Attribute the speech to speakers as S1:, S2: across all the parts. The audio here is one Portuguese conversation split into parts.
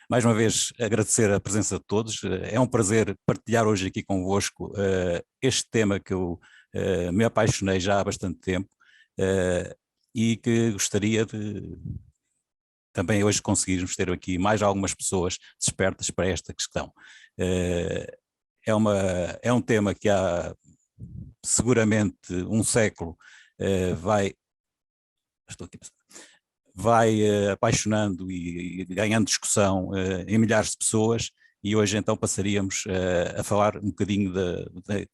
S1: Mais uma vez, agradecer a presença de todos. É um prazer partilhar hoje aqui convosco este tema que eu me apaixonei já há bastante tempo e que gostaria de também hoje conseguirmos ter aqui mais algumas pessoas despertas para esta questão. É um tema que há seguramente um século vai apaixonando e ganhando discussão em milhares de pessoas, e hoje então passaríamos a falar um bocadinho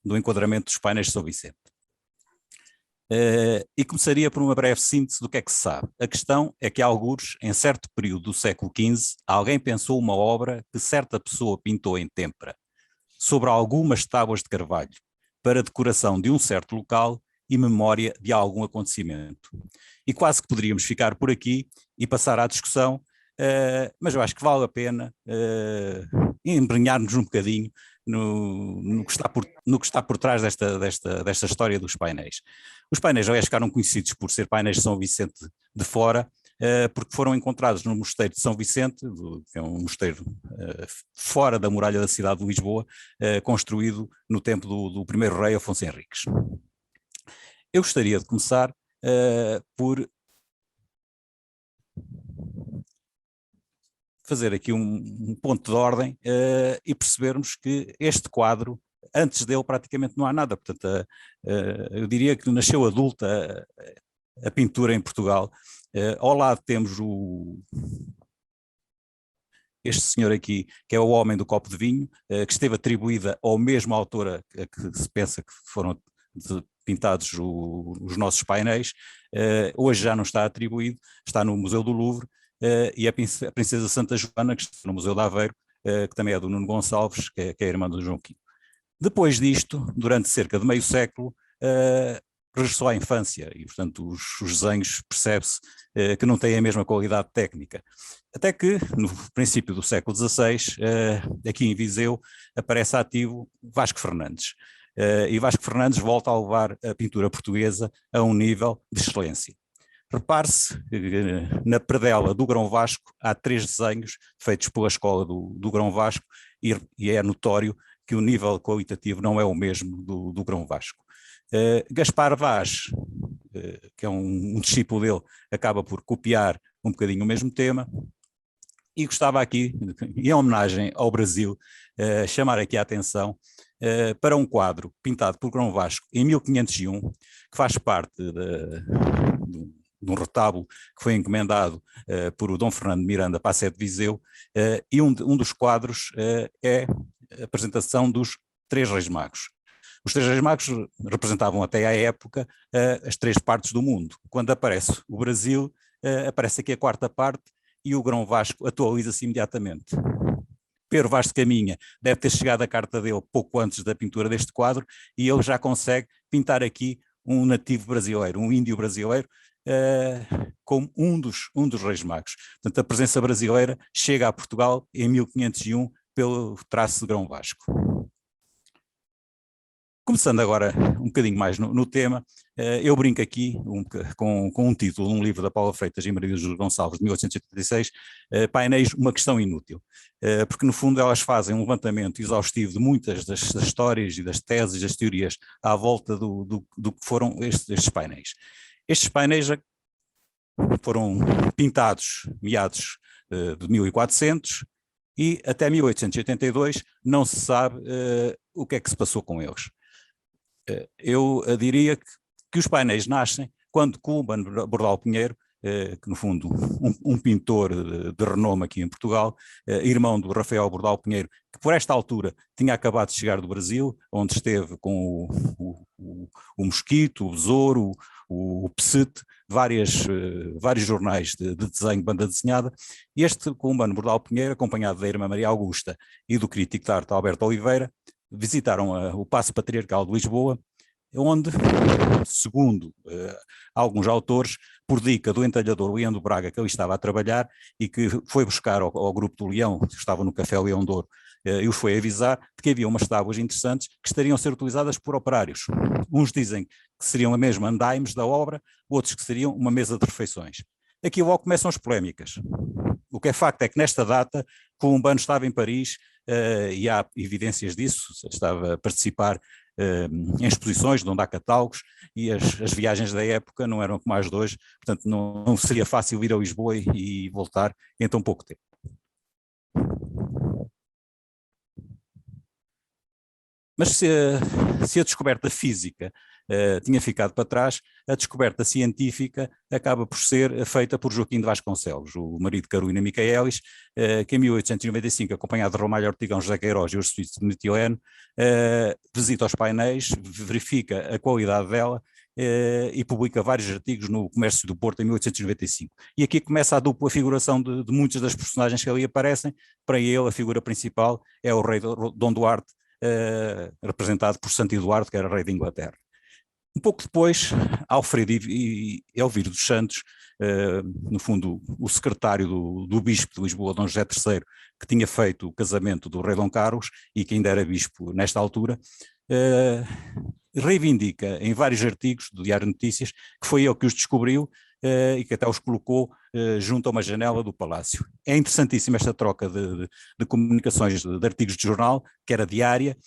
S1: do enquadramento dos painéis de São Vicente. E começaria por uma breve síntese do que é que se sabe. A questão é que, algures, em certo período do século XV, alguém pensou uma obra que certa pessoa pintou em têmpera, sobre algumas tábuas de carvalho, para decoração de um certo local e memória de algum acontecimento. E quase que poderíamos ficar por aqui e passar à discussão, mas eu acho que vale a pena embrenhar-nos um bocadinho no que está por trás desta história dos painéis. Os painéis já ficaram conhecidos por ser painéis de São Vicente de Fora, porque foram encontrados no mosteiro de São Vicente, que é um mosteiro fora da muralha da cidade de Lisboa, construído no tempo do primeiro rei Afonso Henriques. Eu gostaria de começar por fazer aqui um ponto de ordem e percebermos que este quadro, antes dele praticamente não há nada. Portanto, eu diria que nasceu adulta a pintura em Portugal. Ao lado temos este senhor aqui, que é o Homem do Copo de Vinho, que esteve atribuída ao mesmo autor a que se pensa que foram pintados os nossos painéis. Hoje já não está atribuído, está no Museu do Louvre, e a Princesa Santa Joana, que está no Museu de Aveiro, que também é do Nuno Gonçalves, que é a irmã do João Quinto. Depois disto, durante cerca de meio século, regressou à infância e, portanto, os desenhos percebe-se que não têm a mesma qualidade técnica. Até que, no princípio do século XVI, aqui em Viseu, aparece ativo Vasco Fernandes. E Vasco Fernandes volta a levar a pintura portuguesa a um nível de excelência. Repare-se que na predela do Grão Vasco há 3 desenhos feitos pela escola do Grão Vasco e é notório que o nível qualitativo não é o mesmo do Grão Vasco. Gaspar Vaz, que é um discípulo dele, acaba por copiar um bocadinho o mesmo tema, e gostava aqui, em homenagem ao Brasil, chamar aqui a atenção para um quadro pintado por Grão Vasco em 1501, que faz parte de um retábulo que foi encomendado por o Dom Fernando de Miranda para a sede de Viseu, e um dos quadros é a apresentação dos 3 Reis Magos. Os 3 Reis Magos representavam até à época as 3 partes do mundo. Quando aparece o Brasil, aparece aqui a 4ª parte e o Grão Vasco atualiza-se imediatamente. Pero Vaz de Caminha deve ter chegado a carta dele pouco antes da pintura deste quadro e ele já consegue pintar aqui um nativo brasileiro, um índio brasileiro, como um dos Reis Magos. Portanto, a presença brasileira chega a Portugal em 1501 pelo traço de Grão Vasco. Começando agora um bocadinho mais no tema, eu brinco aqui com um título de um livro da Paula Freitas e Maria Júlia Gonçalves, de 1886, Painéis, uma questão inútil, porque no fundo elas fazem um levantamento exaustivo de muitas das histórias e das teses e das teorias à volta do que foram estes painéis. Estes painéis foram pintados meados de 1400 e até 1882 não se sabe o que é que se passou com eles. Eu diria que os painéis nascem quando Cuban Bordal Pinheiro, que no fundo um pintor de renome aqui em Portugal, irmão do Rafael Bordal Pinheiro, que por esta altura tinha acabado de chegar do Brasil, onde esteve com o Mosquito, o Besouro, o Psete, vários jornais de desenho, banda desenhada, e este Cuban Bordal Pinheiro, acompanhado da irmã Maria Augusta e do crítico de arte Alberto Oliveira, visitaram o Paço Patriarcal de Lisboa, onde, segundo alguns autores, por dica do entalhador Leão do Braga, que ali estava a trabalhar e que foi buscar ao grupo do Leão, que estava no Café Leão de Ouro, e os foi avisar de que havia umas tábuas interessantes que estariam a ser utilizadas por operários. Uns dizem que seriam a mesma andaimes da obra, outros que seriam uma mesa de refeições. Aqui logo começam as polémicas. O que é facto é que nesta data Columbano estava em Paris, e há evidências disso, estava a participar em exposições, onde há catálogos, e as viagens da época não eram como as de hoje, portanto não seria fácil ir a Lisboa e voltar em tão pouco tempo. Mas se a descoberta física tinha ficado para trás, a descoberta científica acaba por ser feita por Joaquim de Vasconcelos, o marido de Carolina Michaelis, que em 1895, acompanhado de Ramalho Ortigão, José Queiroz e Urso de Metileno, visita os painéis, verifica a qualidade dela e publica vários artigos no Comércio do Porto em 1895. E aqui começa a dupla figuração de muitas das personagens que ali aparecem. Para ele, a figura principal é o rei Dom Duarte, representado por Santo Eduardo, que era rei de Inglaterra. Um pouco depois, Alfredo e Elviro dos Santos, no fundo o secretário do bispo de Lisboa, Dom José III, que tinha feito o casamento do rei Dom Carlos e que ainda era bispo nesta altura, reivindica em vários artigos do Diário de Notícias que foi ele que os descobriu e que até os colocou junto a uma janela do palácio. É interessantíssima esta troca de comunicações, de artigos de jornal, que era diária,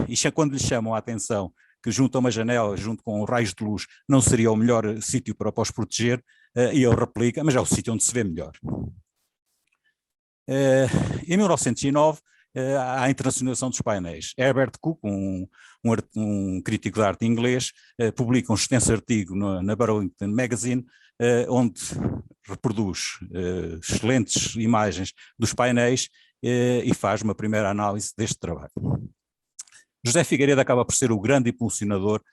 S1: e quando lhe chamam a atenção que junto a uma janela, junto com raios de luz, não seria o melhor sítio para os proteger, e ele replica, mas é o sítio onde se vê melhor. Em 1909, há a internacionalização dos painéis. Herbert Cook, um crítico de arte inglês, publica um extenso artigo na Burlington Magazine, onde reproduz excelentes imagens dos painéis e faz uma primeira análise deste trabalho. José Figueiredo acaba por ser o grande impulsionador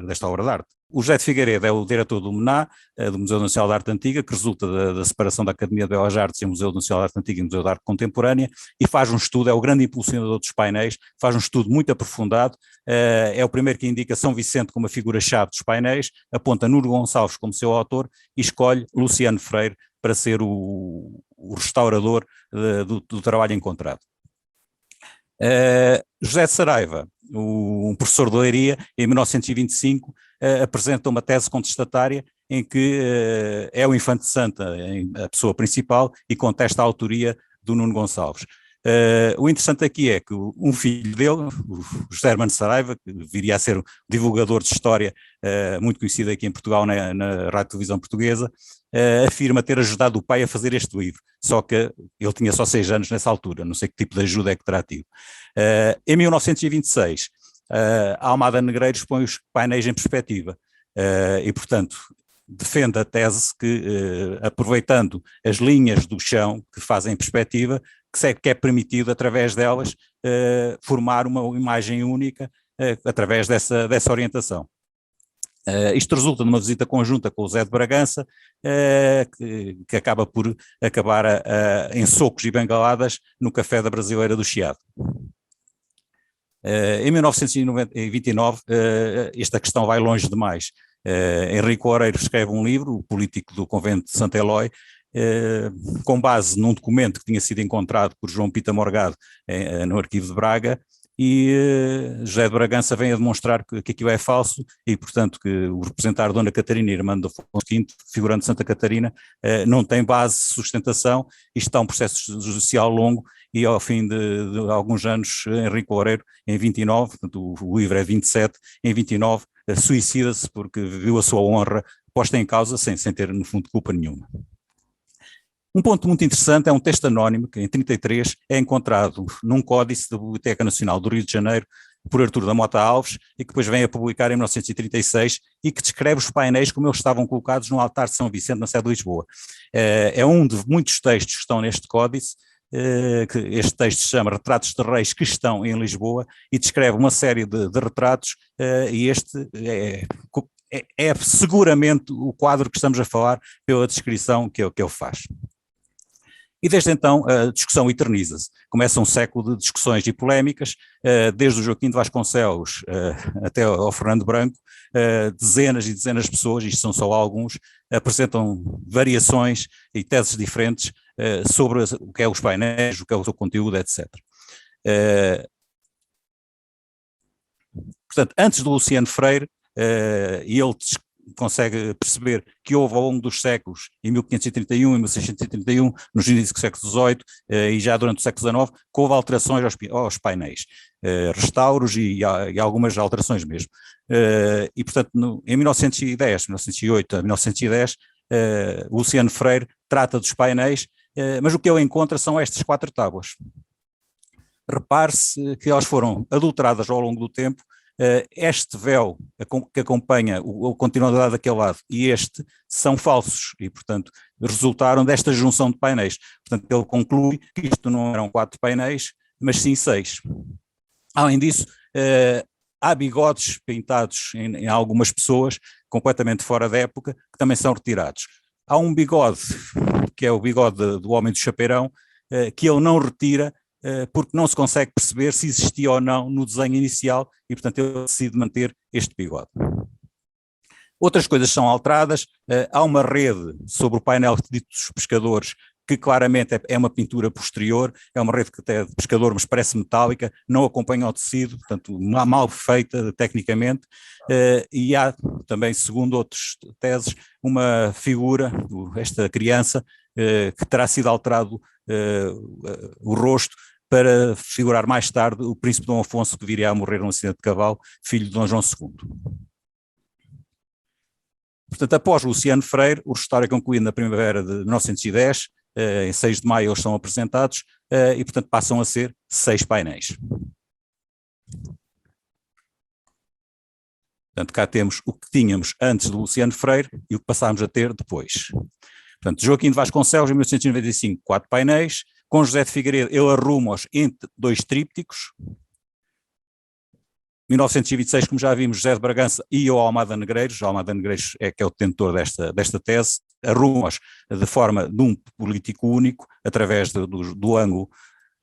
S1: desta obra de arte. O José de Figueiredo é o diretor do MNA, do Museu Nacional de Arte Antiga, que resulta da separação da Academia de Belas Artes e o Museu Nacional de Arte Antiga e o Museu de Arte Contemporânea, e faz um estudo, é o grande impulsionador dos painéis, faz um estudo muito aprofundado, é o primeiro que indica São Vicente como a figura-chave dos painéis, aponta Nuno Gonçalves como seu autor e escolhe Luciano Freire para ser o restaurador do trabalho encontrado. José de Saraiva, um professor de Leiria, em 1925, apresenta uma tese contestatária em que é o Infante Santa a pessoa principal e contesta a autoria do Nuno Gonçalves. O interessante aqui é que um filho dele, o José Hermano Saraiva, que viria a ser um divulgador de história muito conhecido aqui em Portugal na Rádio Televisão Portuguesa, afirma ter ajudado o pai a fazer este livro, só que ele tinha só 6 anos nessa altura, não sei que tipo de ajuda é que terá tido. Em 1926, Almada Negreiros põe os painéis em perspectiva e, portanto, defende a tese que, aproveitando as linhas do chão que fazem perspectiva, que é permitido, através delas, formar uma imagem única através dessa orientação. Isto resulta numa visita conjunta com o Zé de Bragança, que acaba por acabar em socos e bengaladas no Café da Brasileira do Chiado. Em 1929, esta questão vai longe demais. Henrique Loureiro escreve um livro, O Político do Convento de Santo Eloy, com base num documento que tinha sido encontrado por João Pita Morgado no arquivo de Braga, e José de Bragança vem a demonstrar que aquilo é falso e, portanto, que o representar Dona Catarina, irmã do Afonso V, figurante de Santa Catarina, não tem base de sustentação. Isto está um processo judicial longo e, ao fim de alguns anos, Henrique Loureiro, em 29, portanto, o livro é 27, em 29, suicida-se porque viu a sua honra posta em causa sem ter, no fundo, culpa nenhuma. Um ponto muito interessante é um texto anónimo que, em 33, é encontrado num códice da Biblioteca Nacional do Rio de Janeiro por Artur da Mota Alves e que depois vem a publicar em 1936 e que descreve os painéis como eles estavam colocados no altar de São Vicente, na sede de Lisboa. É um de muitos textos que estão neste códice, que este texto se chama Retratos de Reis que estão em Lisboa e descreve uma série de retratos, e este é seguramente o quadro que estamos a falar pela descrição que ele faz. E desde então a discussão eterniza-se. Começa um século de discussões e polémicas, desde o Joaquim de Vasconcelos até ao Fernando Branco, dezenas e dezenas de pessoas, isto são só alguns, apresentam variações e teses diferentes sobre o que é os painéis, o que é o seu conteúdo, etc. Portanto, antes do Luciano Freire, e ele consegue perceber que houve ao longo dos séculos, em 1531, em 1631, nos inícios do século XVIII e já durante o século XIX, que houve alterações aos painéis, restauros e algumas alterações mesmo. E, portanto, em 1910, 1908 a 1910, o Luciano Freire trata dos painéis, mas o que ele encontra são estas 4 tábuas. Repare-se que elas foram adulteradas ao longo do tempo. Este véu que acompanha a continuidade daquele lado e este são falsos e, portanto, resultaram desta junção de painéis. Portanto, ele conclui que isto não eram 4 painéis, mas sim 6. Além disso, há bigodes pintados em algumas pessoas, completamente fora da época, que também são retirados. Há um bigode, que é o bigode do Homem do Chapeirão, que ele não retira, porque não se consegue perceber se existia ou não no desenho inicial e, portanto, ele decide manter este bigode. Outras coisas são alteradas, há uma rede sobre o painel dos pescadores que claramente é uma pintura posterior, é uma rede que até é de pescador, mas parece metálica, não acompanha o tecido, portanto, mal feita tecnicamente, e há também, segundo outras teses, uma figura, esta criança, que terá sido alterado o rosto para figurar mais tarde o príncipe Dom Afonso, que viria a morrer num acidente de cavalo, filho de Dom João II. Portanto, após Luciano Freire, o restauro é concluído na primavera de 1910, em 6 de maio eles são apresentados, e portanto passam a ser 6 painéis. Portanto, cá temos o que tínhamos antes de Luciano Freire e o que passámos a ter depois. Portanto, Joaquim de Vasconcelos, em 1895, 4 painéis, com José de Figueiredo, ele arruma-os entre 2 trípticos. 1926, como já vimos, José de Bragança e o Almada Negreiros, que é o detentor desta tese, arruma-os de forma de um político único, através do ângulo,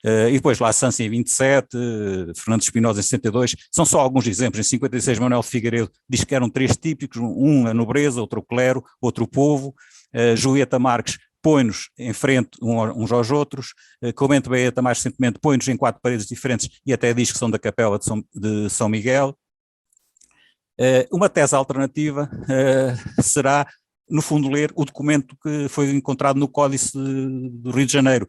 S1: e depois lá Sança em 27, Fernando Espinosa em 62, são só alguns exemplos. Em 56, Manuel de Figueiredo diz que eram 3 típicos, um a nobreza, outro o clero, outro o povo. Julieta Marques põe-nos em frente uns aos outros, Clemente Baeta mais recentemente põe-nos em 4 paredes diferentes e até diz que são da capela de São Miguel. Uma tese alternativa será, no fundo, ler o documento que foi encontrado no Códice do Rio de Janeiro,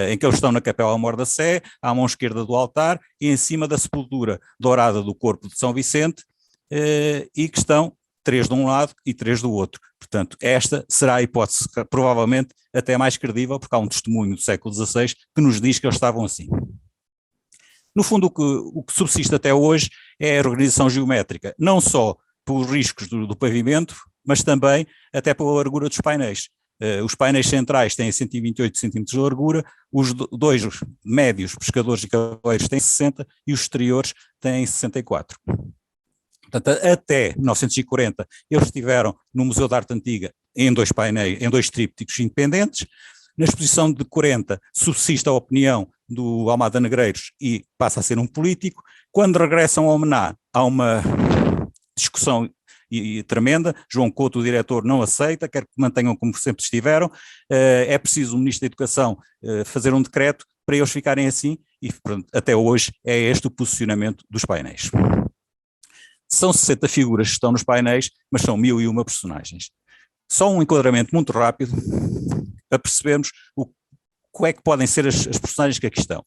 S1: em que eles estão na Capela Mor da Sé, à mão esquerda do altar e em cima da sepultura dourada do corpo de São Vicente, e que estão 3 de um lado e 3 do outro. Portanto, esta será a hipótese provavelmente até mais credível, porque há um testemunho do século XVI que nos diz que eles estavam assim. No fundo, o que subsiste até hoje é a organização geométrica, não só pelos riscos do pavimento, mas também até pela largura dos painéis. Os painéis centrais têm 128 centímetros de largura, os 2 médios, pescadores e cavaleiros, têm 60 e os exteriores têm 64. Portanto, até 1940, eles estiveram no Museu da Arte Antiga em 2 painéis, em 2 trípticos independentes. Na exposição de 40 subsiste a opinião do Almada Negreiros e passa a ser um político. Quando regressam ao Mená, há uma discussão tremenda. João Couto, o diretor, não aceita, quer que mantenham como sempre estiveram. É preciso o Ministro da Educação fazer um decreto para eles ficarem assim e pronto, até hoje é este o posicionamento dos painéis. São 60 figuras que estão nos painéis, mas são 1001 personagens. Só um enquadramento muito rápido para percebermos qual é que podem ser as personagens que aqui estão.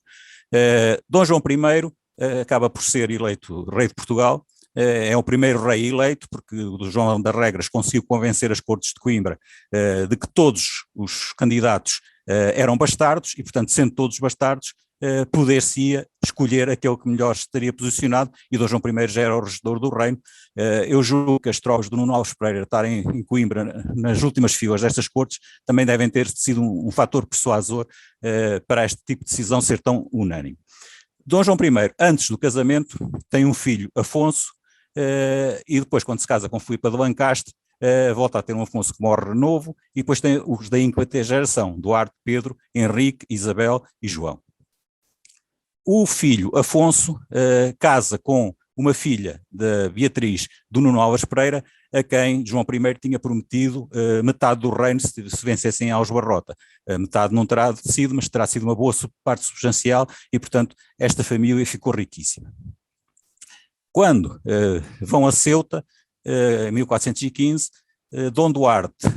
S1: Dom João I acaba por ser eleito rei de Portugal, é o primeiro rei eleito, porque o João das Regras conseguiu convencer as Cortes de Coimbra de que todos os candidatos eram bastardos e, portanto, sendo todos bastardos, poder-se-ia escolher aquele que melhor estaria posicionado, e Dom João I já era o regedor do reino. Eu julgo que as tropas do Nuno Alves Pereira estarem em Coimbra nas últimas filas destas cortes também devem ter sido um fator persuasor para este tipo de decisão ser tão unânime. Dom João I, antes do casamento, tem um filho, Afonso, e depois, quando se casa com Filipa de Lancaste, volta a ter um Afonso que morre novo, e depois tem os da ínclita geração, Duarte, Pedro, Henrique, Isabel e João. O filho Afonso casa com uma filha da Beatriz do Nuno Alves Pereira, a quem João I tinha prometido metade do reino se vencessem aos Barrota. Metade não terá sido, mas terá sido uma boa parte substancial e, portanto, esta família ficou riquíssima. Quando vão a Ceuta, em 1415, Dom Duarte,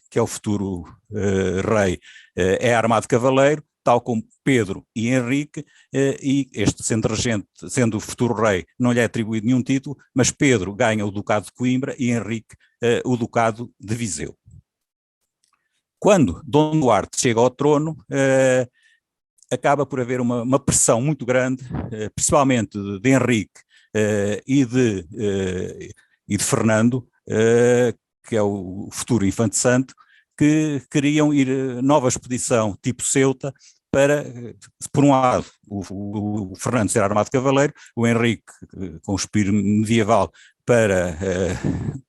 S1: que é o futuro rei, é armado cavaleiro, tal como Pedro e Henrique, e este sendo regente, sendo o futuro rei, não lhe é atribuído nenhum título, mas Pedro ganha o Ducado de Coimbra e Henrique o Ducado de Viseu. Quando Dom Duarte chega ao trono, acaba por haver uma pressão muito grande, principalmente de Henrique e de Fernando, que é o futuro Infante Santo, que queriam ir nova expedição tipo Ceuta para, por um lado, o Fernando ser armado de cavaleiro, o Henrique com o espírito medieval para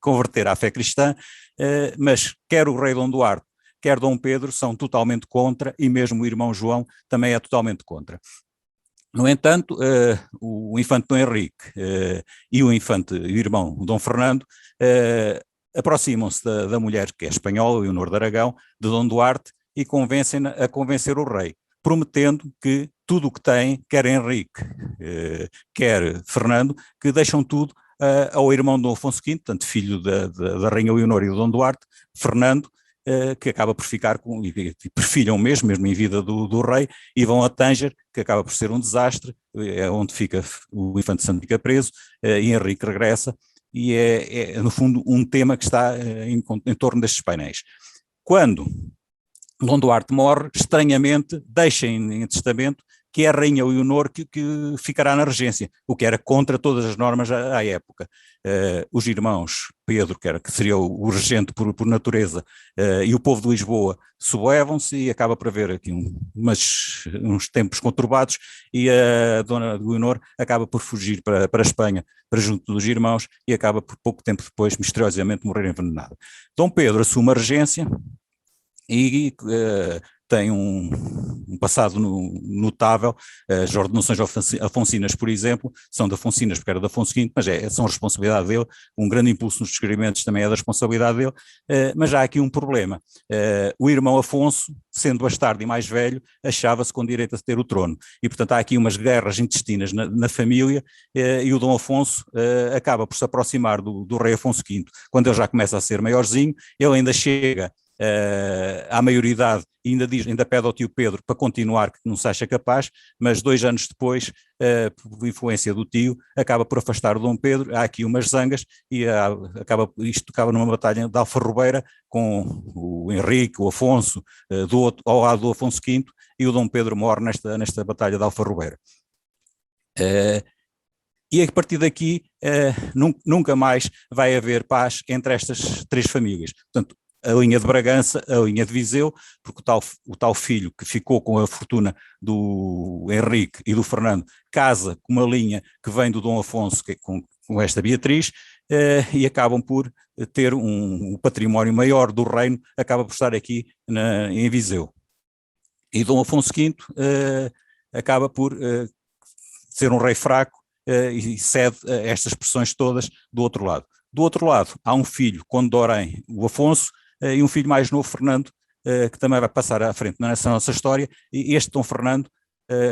S1: converter à fé cristã, mas quer o rei Dom Duarte, quer Dom Pedro são totalmente contra, e mesmo o irmão João também é totalmente contra. No entanto, o infante Dom Henrique e o irmão Dom Fernando aproximam-se da mulher que é espanhola, Leonor de Aragão, de Dom Duarte, e convencem-na a convencer o rei, prometendo que tudo o que tem, quer Henrique, quer Fernando, que deixam tudo ao irmão Dom Afonso V, portanto filho da rainha Leonor e do Dom Duarte, Fernando, que acaba por ficar com, e perfilham mesmo em vida do rei, e vão a Tanger, que acaba por ser um desastre, é onde fica o Infante Santo fica preso, e Henrique regressa, e é no fundo um tema que está em torno destes painéis. Quando Dom Duarte morre, estranhamente deixa em testamento que é a rainha Leonor que ficará na regência, o que era contra todas as normas à época. Os irmãos Pedro, que seria o regente por natureza, e o povo de Lisboa sublevam-se, e acaba por haver aqui uns tempos conturbados, e a dona Leonor acaba por fugir para a Espanha, para junto dos irmãos, e acaba por pouco tempo depois, misteriosamente, morrer envenenada. Dom Pedro assume a regência, e tem um passado notável. As ordenações afonsinas, por exemplo, são de Afonsinas porque era de Afonso V, mas são responsabilidade dele. Um grande impulso nos descobrimentos também é da responsabilidade dele, mas há aqui um problema. O irmão Afonso, sendo bastardo e mais velho, achava-se com direito a ter o trono, e portanto há aqui umas guerras intestinas na família, e o Dom Afonso acaba por se aproximar do rei Afonso V. Quando ele já começa a ser maiorzinho, ele ainda chega à maioridade, e ainda pede ao tio Pedro para continuar, que não se acha capaz, mas 2 anos depois, por influência do tio, acaba por afastar o Dom Pedro. Há aqui umas zangas, e isto acaba numa batalha de Alfarrobeira, com o Henrique, o Afonso, ao lado do Afonso V, e o Dom Pedro morre nesta batalha de Alfarrobeira. E a partir daqui nunca mais vai haver paz entre estas 3 famílias. Portanto, a linha de Bragança, a linha de Viseu, porque o tal filho que ficou com a fortuna do Henrique e do Fernando casa com uma linha que vem do Dom Afonso, com esta Beatriz, e acabam por ter um património maior do reino, acaba por estar aqui em Viseu. E Dom Afonso V acaba por ser um rei fraco, e cede a estas pressões todas do outro lado. Do outro lado, há um filho, Conde de Orém, o Afonso, e um filho mais novo, Fernando, que também vai passar à frente nessa nossa história, e este Dom Fernando,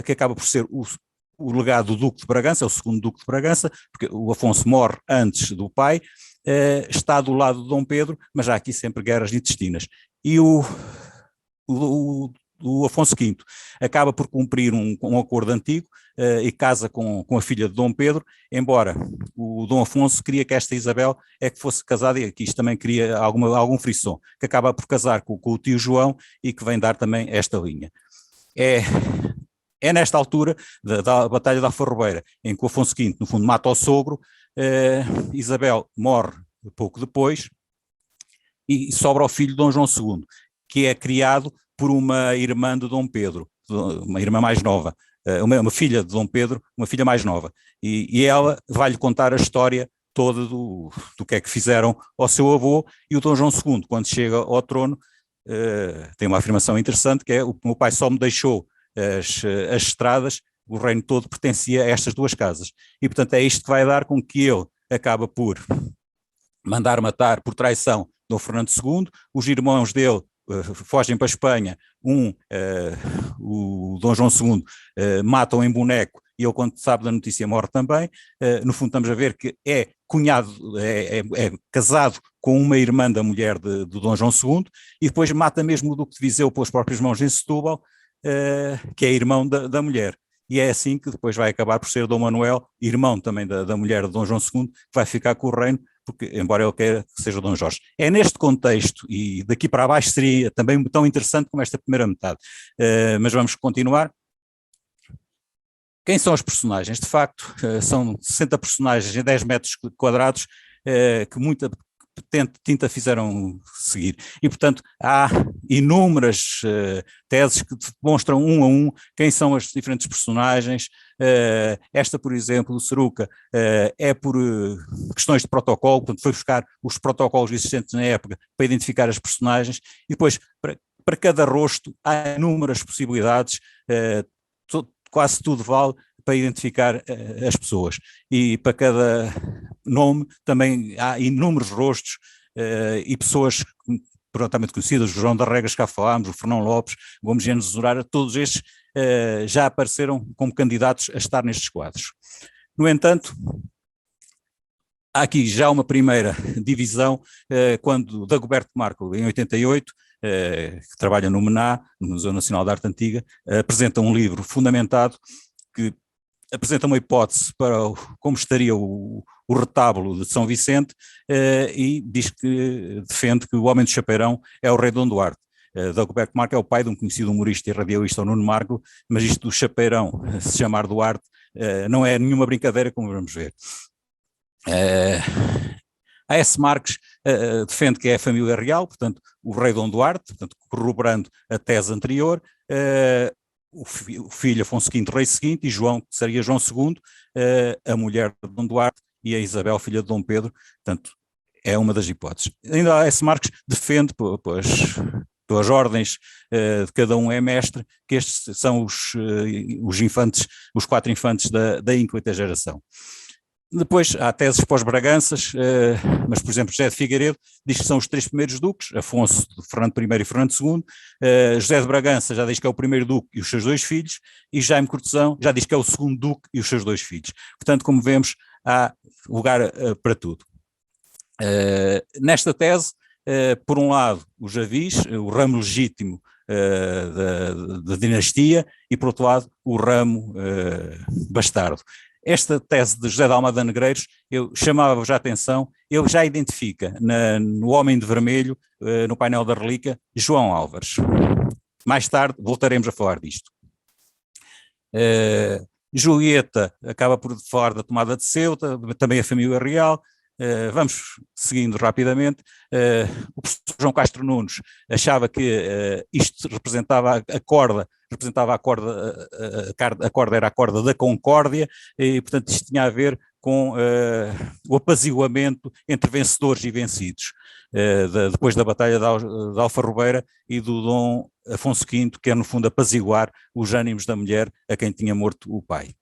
S1: que acaba por ser o legado do Duque de Bragança, é o segundo Duque de Bragança, porque o Afonso morre antes do pai, está do lado de Dom Pedro, mas há aqui sempre guerras intestinas. E o Afonso V acaba por cumprir um acordo antigo, e casa com a filha de Dom Pedro, embora o Dom Afonso queria que esta Isabel que fosse casada, e aqui isto também cria algum frisson, que acaba por casar com o tio João, e que vem dar também esta linha. É nesta altura da Batalha da Alfarrobeira, em que o Afonso V, no fundo, mata o sogro, Isabel morre pouco depois, e sobra o filho de Dom João II, que é criado por uma irmã de Dom Pedro, uma irmã mais nova, uma filha de Dom Pedro, uma filha mais nova, e ela vai-lhe contar a história toda do que é que fizeram ao seu avô. E o Dom João II, quando chega ao trono, tem uma afirmação interessante, que é: o meu pai só me deixou as estradas, o reino todo pertencia a estas 2 casas. E portanto é isto que vai dar com que ele acaba por mandar matar por traição Dom Fernando II, os irmãos dele fogem para a Espanha, o Dom João II matam em boneco e ele, quando sabe da notícia, morre também. No fundo, estamos a ver que é cunhado, é casado com uma irmã da mulher do Dom João II, e depois mata mesmo o Duque de Viseu pelas próprias mãos em Setúbal, que é irmão da mulher. E é assim que depois vai acabar por ser Dom Manuel, irmão também da mulher de Dom João II, que vai ficar com o reino, porque, embora ele queira que seja Dom Jorge. É neste contexto, e daqui para baixo seria também tão interessante como esta primeira metade. Mas vamos continuar. Quem são os personagens? De facto, são 60 personagens em 10 metros quadrados, que muita tinta fizeram seguir. E, portanto, há inúmeras teses que demonstram um a um quem são as diferentes personagens. Esta, por exemplo, do Seruca, é por questões de protocolo, portanto, foi buscar os protocolos existentes na época para identificar as personagens, e depois, para cada rosto, há inúmeras possibilidades, quase tudo vale para identificar as pessoas, e para cada nome também há inúmeros rostos e pessoas prontamente conhecidas, o João da Regas, cá falámos, o Fernão Lopes, Gomes Genes Zorara, todos estes já apareceram como candidatos a estar nestes quadros. No entanto, há aqui já uma primeira divisão, quando Dagoberto Marco, em 88, que trabalha no MENA, no Museu Nacional de Arte Antiga, apresenta um livro fundamentado que apresenta uma hipótese para como estaria o retábulo de São Vicente, e diz que defende que o homem do chapeirão é o rei Dom Duarte. Dagoberto Marco é o pai de um conhecido humorista e radialista, o Nuno Marco, mas isto do chapeirão se chamar Duarte não é nenhuma brincadeira, como vamos ver. A S. Marques defende que é a família real, portanto, o rei Dom Duarte, portanto, corroborando a tese anterior, o filho Afonso V, rei seguinte, e João, que seria João II, a mulher de Dom Duarte, e a Isabel, filha de Dom Pedro, portanto, é uma das hipóteses. Ainda a S. Marques defende, pelas ordens de cada um é mestre, que estes são os infantes, os 4 infantes da ínclita geração. Depois há teses pós-Braganças, mas, por exemplo, José de Figueiredo diz que são os 3 primeiros duques, Afonso, Fernando I e Fernando II, José de Bragança já diz que é o primeiro duque e os seus 2 filhos, e Jaime Cortesão já diz que é o segundo duque e os seus 2 filhos. Portanto, como vemos, há lugar para tudo. Nesta tese, por um lado, os Javis, o ramo legítimo da dinastia, e por outro lado, o ramo bastardo. Esta tese de José de Almada Negreiros, eu chamava já a atenção, ele já identifica no Homem de Vermelho, no painel da relíquia, João Álvares. Mais tarde voltaremos a falar disto. Julieta acaba por falar da tomada de Ceuta, também a família real. Vamos seguindo rapidamente. O professor João Castro Nunes achava que isto representava a corda era a corda da concórdia, e portanto isto tinha a ver com o apaziguamento entre vencedores e vencidos, depois da Batalha de Alfarrobeira e do Dom Afonso V, que é no fundo apaziguar os ânimos da mulher a quem tinha morto o pai.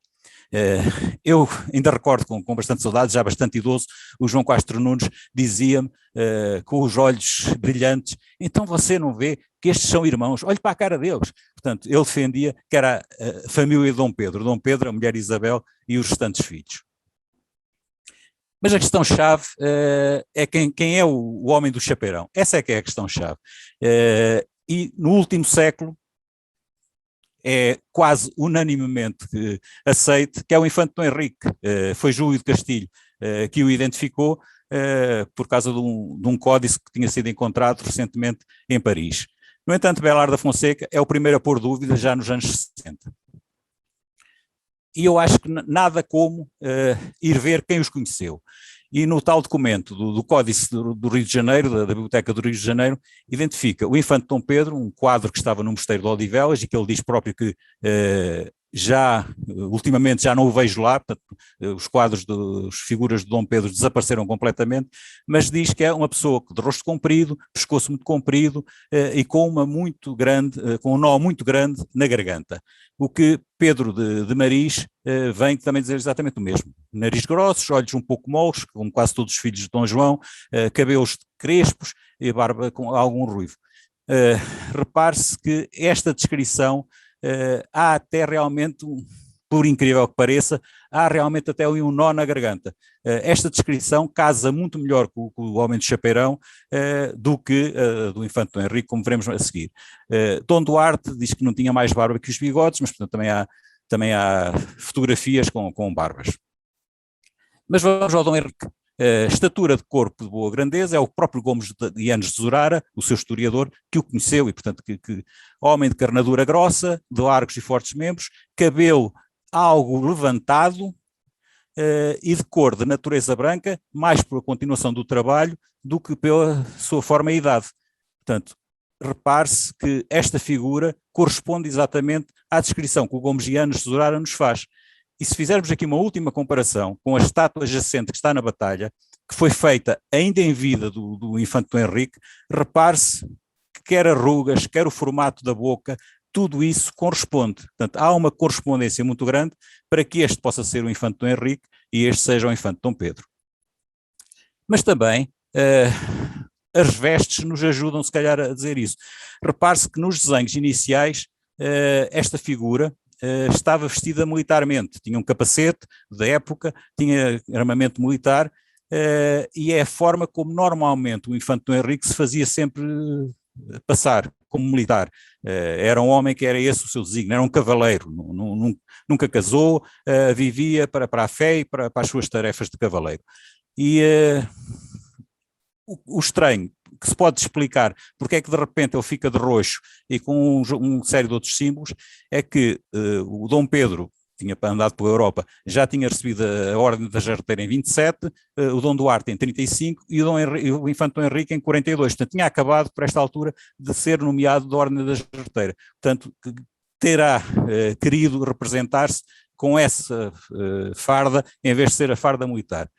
S1: Eu ainda recordo com bastante saudade, já bastante idoso, o João Castro Nunes dizia-me, com os olhos brilhantes: então você não vê que estes são irmãos? Olhe para a cara deles. Portanto, ele defendia que era a família de Dom Pedro, a mulher Isabel e os restantes filhos. Mas a questão-chave é quem é o homem do chapeirão. Essa é que é a questão-chave. E no último século, é quase unanimemente aceite que é o infante Dom Henrique. Foi Júlio de Castilho que o identificou por causa de um códice que tinha sido encontrado recentemente em Paris. No entanto, Belardo da Fonseca é o primeiro a pôr dúvida já nos anos 60. E eu acho que nada como ir ver quem os conheceu. E no tal documento do Códice do Rio de Janeiro, da Biblioteca do Rio de Janeiro, identifica o infante Dom Pedro, um quadro que estava no Mosteiro de Odivelas, e que ele diz próprio que ultimamente já não o vejo lá, portanto, os quadros das figuras de Dom Pedro desapareceram completamente, mas diz que é uma pessoa de rosto comprido, pescoço muito comprido e com com um nó muito grande na garganta. O que Pedro de Maris vem também dizer exatamente o mesmo. Nariz grossos, olhos um pouco moles, como quase todos os filhos de Dom João, cabelos crespos e barba com algum ruivo. Repare-se que esta descrição há até realmente por incrível que pareça, há realmente até um nó na garganta. Esta descrição casa muito melhor com o Homem de Chapeirão do que do Infante Dom Henrique, como veremos a seguir. Dom Duarte diz que não tinha mais barba que os bigodes, mas portanto também há fotografias com barbas. Mas vamos ao Dom Henrique. Estatura de corpo de boa grandeza, é o próprio Gomes de Yanes de Zurara, o seu historiador, que o conheceu, e portanto que homem de carnadura grossa, de largos e fortes membros, cabelo algo levantado e de cor de natureza branca, mais por continuação do trabalho do que pela sua forma e idade. Portanto, repare-se que esta figura corresponde exatamente à descrição que o Gomes de Yanes de Zurara nos faz. E se fizermos aqui uma última comparação com a estátua adjacente que está na batalha, que foi feita ainda em vida do Infante Dom Henrique, repare-se que quer as rugas, quer o formato da boca, tudo isso corresponde. Portanto, há uma correspondência muito grande para que este possa ser o Infante Dom Henrique e este seja o Infante Dom Pedro. Mas também as vestes nos ajudam, se calhar, a dizer isso. Repare-se que nos desenhos iniciais, esta figura estava vestida militarmente, tinha um capacete da época, tinha armamento militar, e é a forma como normalmente o Infante Dom Henrique se fazia sempre passar como militar. Era um homem que era esse o seu desígnio, era um cavaleiro, nunca casou, vivia para a fé e para as suas tarefas de cavaleiro. E o estranho, que se pode explicar porque é que de repente ele fica de roxo e com um série de outros símbolos, é que o Dom Pedro tinha andado pela Europa, já tinha recebido a Ordem da Jarreteira em 27, o Dom Duarte em 35 e o Infante Dom Henrique em 42. Portanto, tinha acabado, por esta altura, de ser nomeado da Ordem da Jarreteira. Portanto, terá querido representar-se com essa farda, em vez de ser a farda militar.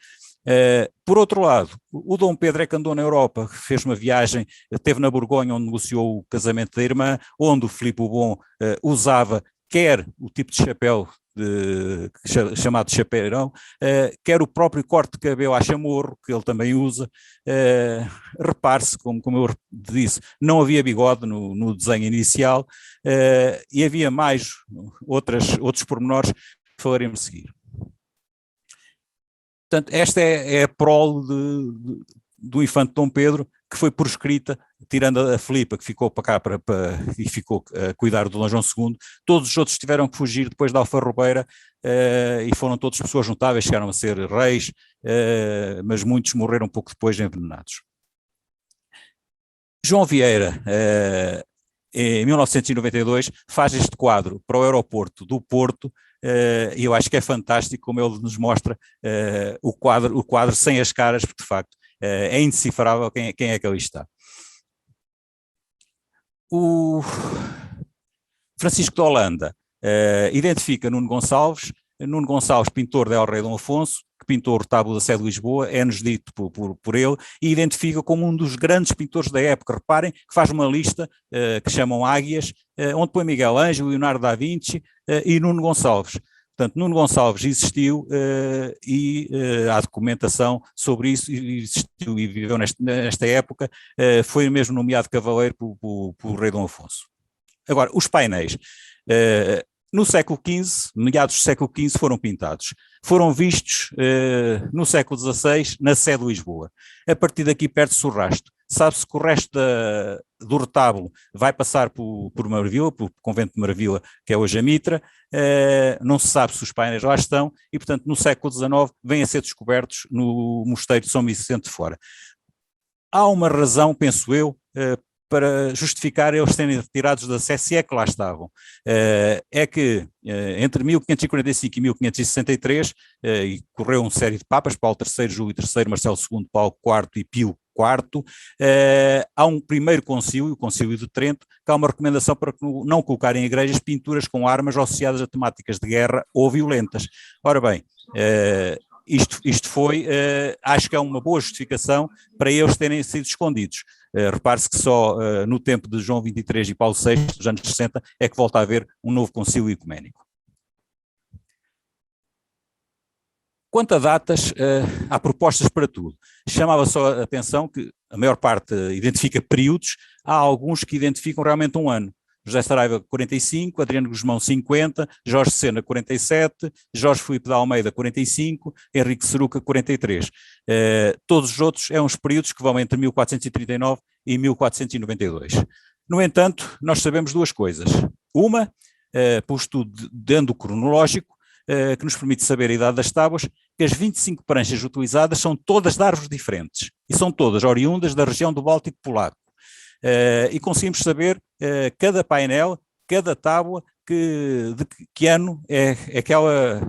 S1: Por outro lado, o Dom Pedro é que andou na Europa, fez uma viagem, esteve na Borgonha onde negociou o casamento da irmã, onde o Filipe o Bom usava quer o tipo de chapéu chamado chapeirão, quer o próprio corte de cabelo a chamorro, que ele também usa. Repare-se, como eu disse, não havia bigode no desenho inicial, e havia mais outros pormenores que falaremos a seguir. Portanto, esta é a prole do Infante Dom Pedro, que foi por escrita, tirando a Filipa, que ficou para cá e ficou a cuidar do Dom João II. Todos os outros tiveram que fugir depois da Alfarrobeira, e foram todas pessoas notáveis, chegaram a ser reis, mas muitos morreram pouco depois envenenados. João Vieira, em 1992, faz este quadro para o aeroporto do Porto, e eu acho que é fantástico como ele nos mostra o quadro sem as caras, porque de facto é indecifrável quem é que ali está. O Francisco de Holanda identifica Nuno Gonçalves, pintor de El Rei Dom Afonso, que pintou o retábulo da Sé de Lisboa, é-nos dito por ele, e identifica como um dos grandes pintores da época. Reparem que faz uma lista que chamam Águias, onde põe Miguel Ângelo, Leonardo da Vinci e Nuno Gonçalves. Portanto, Nuno Gonçalves existiu e há documentação sobre isso, existiu e viveu nesta época, foi mesmo nomeado cavaleiro pelo rei Dom Afonso. Agora, os painéis. No século XV, meados do século XV, foram pintados. Foram vistos no século XVI, na Sé de Lisboa. A partir daqui perde-se o rastro. Sabe-se que o resto do retábulo vai passar por Maravilha, por Convento de Maravilha, que é hoje a Mitra. Não se sabe se os painéis lá estão e, portanto, no século XIX vêm a ser descobertos no Mosteiro de São Vicente de Fora. Há uma razão, penso eu, para justificar eles serem retirados da Sé, se é que lá estavam. É que entre 1545 e 1563, e correu uma série de papas, Paulo III, Júlio III, Marcelo II, Paulo IV e Pio IV, há um primeiro concílio, o Concílio de Trento, que há uma recomendação para não colocar em igrejas pinturas com armas associadas a temáticas de guerra ou violentas. Ora bem, isto foi, acho que é uma boa justificação para eles terem sido escondidos. Repare-se que só no tempo de João XXIII e Paulo VI, dos anos 60, é que volta a haver um novo concílio ecuménico. Quanto a datas, há propostas para tudo. Chamava só a atenção que a maior parte identifica períodos, há alguns que identificam realmente um ano. José Saraiva 45, Adriano Guzmão 50, Jorge Sena 47, Jorge Filipe de Almeida 45, Henrique Ceruca 43. Todos os outros são os períodos que vão entre 1439 e 1492. No entanto, nós sabemos duas coisas. Uma, pelo estudo dentro cronológico, que nos permite saber a idade das tábuas, que as 25 pranchas utilizadas são todas de árvores diferentes e são todas oriundas da região do Báltico Polaco. E conseguimos saber cada painel, cada tábua, de que ano é que ela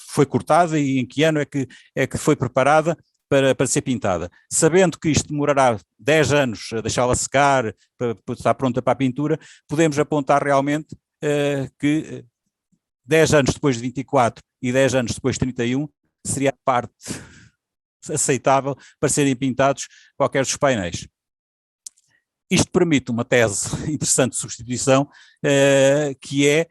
S1: foi cortada e em que ano é que foi preparada para ser pintada. Sabendo que isto demorará 10 anos a deixá-la secar, para estar pronta para a pintura, podemos apontar realmente que 10 anos depois de 24 e 10 anos depois de 31 seria a parte aceitável para serem pintados qualquer dos painéis. Isto permite uma tese interessante de substituição, que é,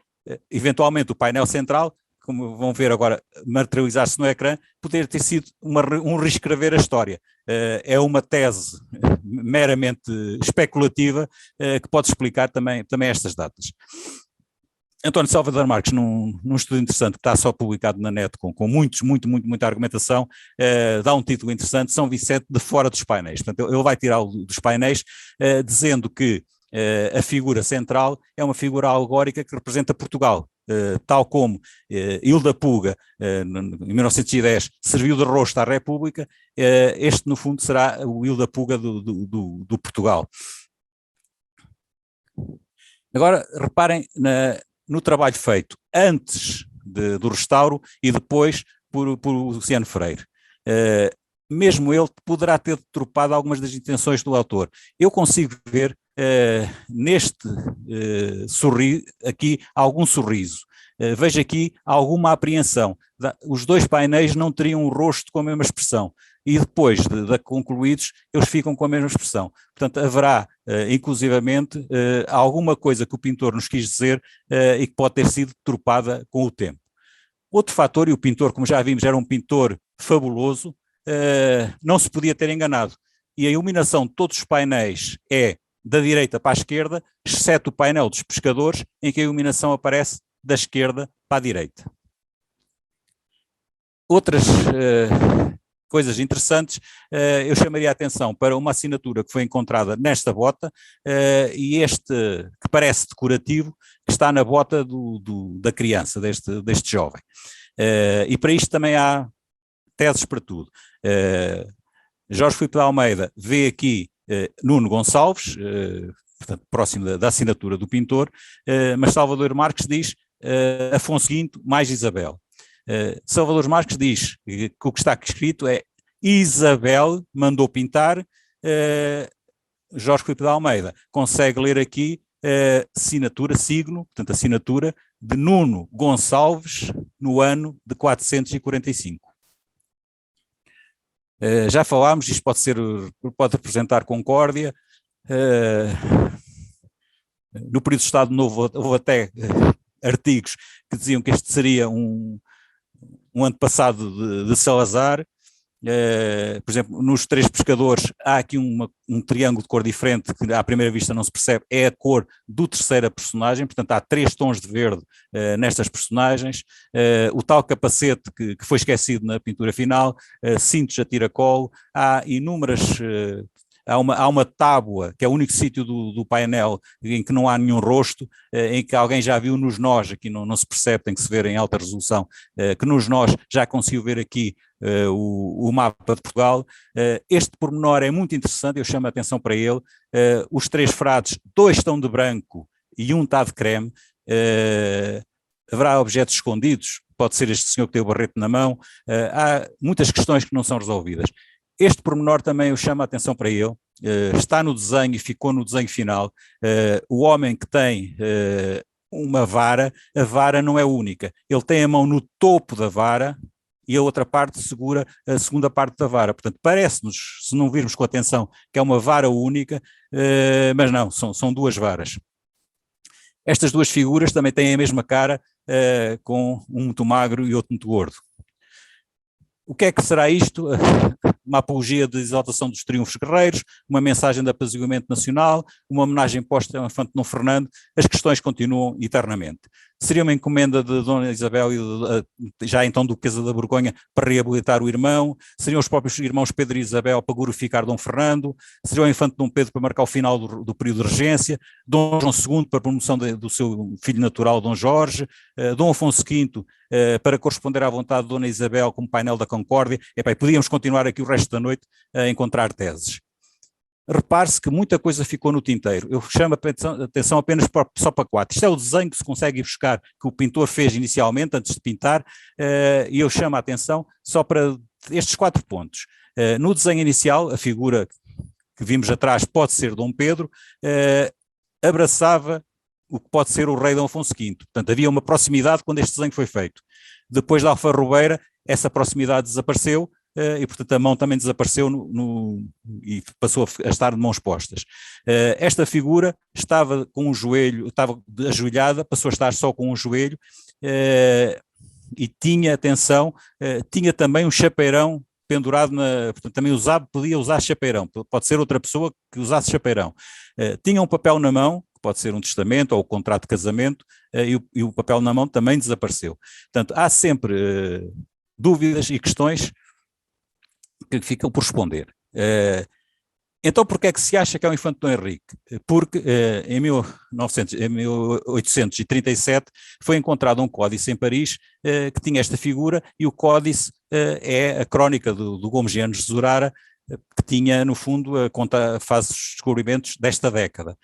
S1: eventualmente, o painel central, como vão ver agora materializar-se no ecrã, poder ter sido um reescrever a história. É uma tese meramente especulativa que pode explicar também estas datas. António Salvador Marques, num estudo interessante que está só publicado na net, com muita argumentação, dá um título interessante, São Vicente de fora dos painéis. Portanto, ele vai tirá-lo dos painéis, dizendo que a figura central é uma figura alegórica que representa Portugal, tal como Hilda Puga, em 1910, serviu de rosto à República, este, no fundo, será o Hilda Puga do Portugal. Agora, reparem no trabalho feito antes do restauro e depois por Luciano Freire. Mesmo ele poderá ter deturpado algumas das intenções do autor. Eu consigo ver neste sorriso aqui algum sorriso. Vejo aqui alguma apreensão. Os dois painéis não teriam um rosto com a mesma expressão. E depois de concluídos, eles ficam com a mesma expressão. Portanto, haverá, inclusivamente, alguma coisa que o pintor nos quis dizer e que pode ter sido deturpada com o tempo. Outro fator, e o pintor, como já vimos, era um pintor fabuloso, não se podia ter enganado. E a iluminação de todos os painéis é da direita para a esquerda, exceto o painel dos pescadores, em que a iluminação aparece da esquerda para a direita. Outras coisas interessantes, eu chamaria a atenção para uma assinatura que foi encontrada nesta bota, e que parece decorativo, que está na bota da criança, deste jovem. E para isto também há teses para tudo. Jorge Filipe de Almeida vê aqui Nuno Gonçalves, portanto, próximo da assinatura do pintor, mas Salvador Marques diz Afonso V mais Isabel. Salvador Marques diz que o que está aqui escrito é Isabel mandou pintar, Jorge Filipe de Almeida consegue ler aqui assinatura, signo, portanto assinatura de Nuno Gonçalves no ano de 445. Já falámos, isto pode representar concórdia. No período do Estado Novo houve até artigos que diziam que este seria um antepassado de Salazar. Por exemplo, nos Três Pescadores há aqui um triângulo de cor diferente que à primeira vista não se percebe, é a cor do terceira personagem, portanto há 3 tons de verde nestas personagens. O tal capacete que foi esquecido na pintura final, cintos a tiracolo, há inúmeras... Há uma tábua, que é o único sítio do painel em que não há nenhum rosto, em que alguém já viu nos nós, aqui não se percebe, tem que se ver em alta resolução, que nos nós já conseguiu ver aqui o mapa de Portugal. Este pormenor é muito interessante, eu chamo a atenção para ele. Os 3 frades, 2 estão de branco e 1 está de creme. Haverá objetos escondidos, pode ser este senhor que tem o barrete na mão. Há muitas questões que não são resolvidas. Este pormenor também eu chamo a atenção para ele, está no desenho e ficou no desenho final. O homem que tem uma vara, a vara não é única, ele tem a mão no topo da vara e a outra parte segura a segunda parte da vara. Portanto, parece-nos, se não virmos com atenção, que é uma vara única, mas não, são 2 varas. Estas 2 figuras também têm a mesma cara, com um muito magro e outro muito gordo. O que é que será isto? Uma apologia da exaltação dos triunfos guerreiros, uma mensagem de apaziguamento nacional, uma homenagem posta ao infante Dom Fernando. As questões continuam eternamente. Seria uma encomenda de Dona Isabel e já então Duquesa da Borgonha para reabilitar o irmão, seriam os próprios irmãos Pedro e Isabel para glorificar Dom Fernando, seria o infante Dom Pedro para marcar o final do período de regência, Dom João II para a promoção do seu filho natural Dom Jorge, Dom Afonso V para corresponder à vontade de Dona Isabel como painel da concórdia. Epá, podíamos continuar aqui o resto da noite a encontrar teses. Repare-se que muita coisa ficou no tinteiro. Eu chamo a atenção apenas só para 4. Isto é o desenho que se consegue buscar, que o pintor fez inicialmente, antes de pintar, e eu chamo a atenção só para estes 4 pontos. No desenho inicial, a figura que vimos atrás pode ser Dom Pedro, abraçava o que pode ser o rei Dom Afonso V. Portanto, havia uma proximidade quando este desenho foi feito. Depois da alfarrobeira, essa proximidade desapareceu, e portanto a mão também desapareceu e passou a estar de mãos postas. Esta figura estava com um joelho, estava ajoelhada, passou a estar só com um joelho, e tinha, atenção, tinha também um chapeirão pendurado, portanto também podia usar chapeirão, pode ser outra pessoa que usasse chapeirão. Tinha um papel na mão, que pode ser um testamento ou um contrato de casamento, e o papel na mão também desapareceu. Portanto, há sempre dúvidas e questões que ficam por responder. Então, porquê é que se acha que é o infante Dom Henrique? Porque em 1837 foi encontrado um códice em Paris que tinha esta figura, e o códice é a crónica do Gomes de Anos de Zurara, que tinha, no fundo, faz os descobrimentos desta década.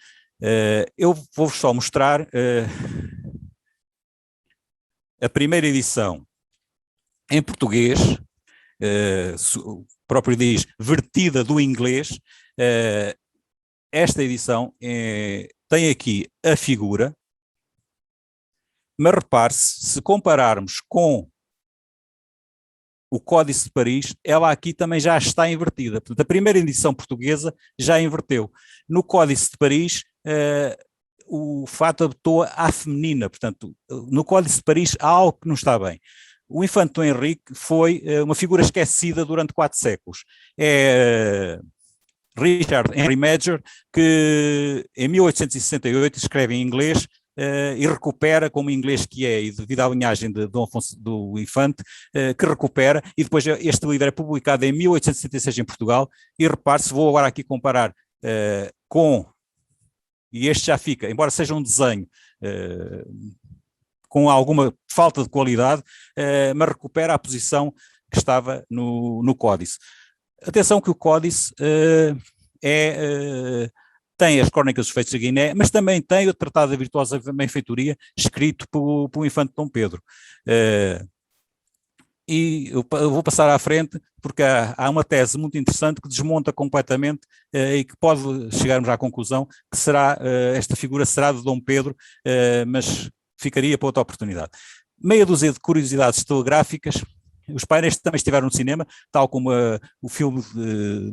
S1: Eu vou-vos só mostrar a primeira edição em português, o próprio diz, vertida do inglês. Esta edição tem aqui a figura, mas repare-se, se compararmos com o Códice de Paris, ela aqui também já está invertida. Portanto, a primeira edição portuguesa já inverteu. No Códice de Paris, o fato habitou à feminina. Portanto, no Códice de Paris há algo que não está bem. O infante Dom Henrique foi uma figura esquecida durante 4 séculos. É Richard Henry Major, que em 1868 escreve em inglês e recupera, como inglês que é, e devido à linhagem de Dom Afonso do Infante, que recupera, e depois este livro é publicado em 1876 em Portugal, e repare-se, vou agora aqui comparar e este já fica, embora seja um desenho com alguma falta de qualidade, mas recupera a posição que estava no Códice. Atenção que o Códice tem as Crónicas dos Feitos de Guiné, mas também tem o Tratado da Virtuosa Benfeitoria, escrito pelo infante Dom Pedro. E eu vou passar à frente, porque há uma tese muito interessante que desmonta completamente e que pode chegarmos à conclusão que esta figura será de Dom Pedro, mas ficaria para outra oportunidade. Meia dúzia de curiosidades telegráficas. Os painéis também estiveram no cinema, tal como o filme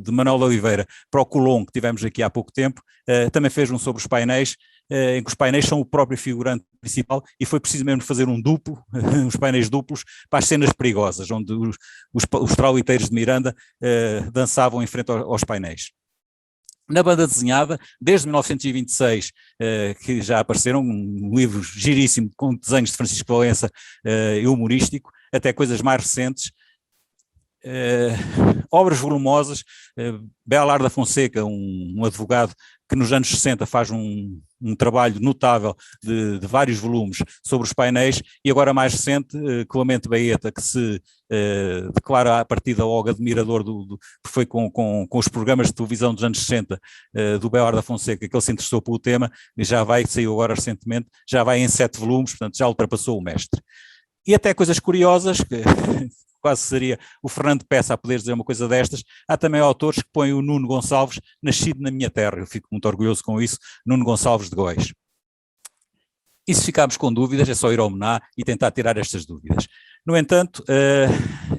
S1: de Manuel de Oliveira para o Colombo, que tivemos aqui há pouco tempo, também fez um sobre os painéis, em que os painéis são o próprio figurante principal, e foi preciso mesmo fazer um duplo, uns painéis duplos, para as cenas perigosas, onde os trauliteiros de Miranda dançavam em frente aos painéis. Na banda desenhada, desde 1926, que já apareceram um livro giríssimo com desenhos de Francisco Valença e humorístico, até coisas mais recentes, obras volumosas. Belar da Fonseca, um advogado que nos anos 60 faz um trabalho notável de vários volumes sobre os painéis, e agora mais recente, Clemente Baeta, que se declara a partir da Olga admirador que foi com os programas de televisão dos anos 60 do Belar da Fonseca, que ele se interessou pelo tema, e saiu agora recentemente, já vai em 7 volumes, portanto já ultrapassou o mestre. E até coisas curiosas, que quase seria o Fernando Peça a poder dizer uma coisa destas. Há também autores que põem o Nuno Gonçalves, nascido na minha terra, eu fico muito orgulhoso com isso, Nuno Gonçalves de Góis. E se ficarmos com dúvidas, é só ir ao MNA e tentar tirar estas dúvidas. No entanto,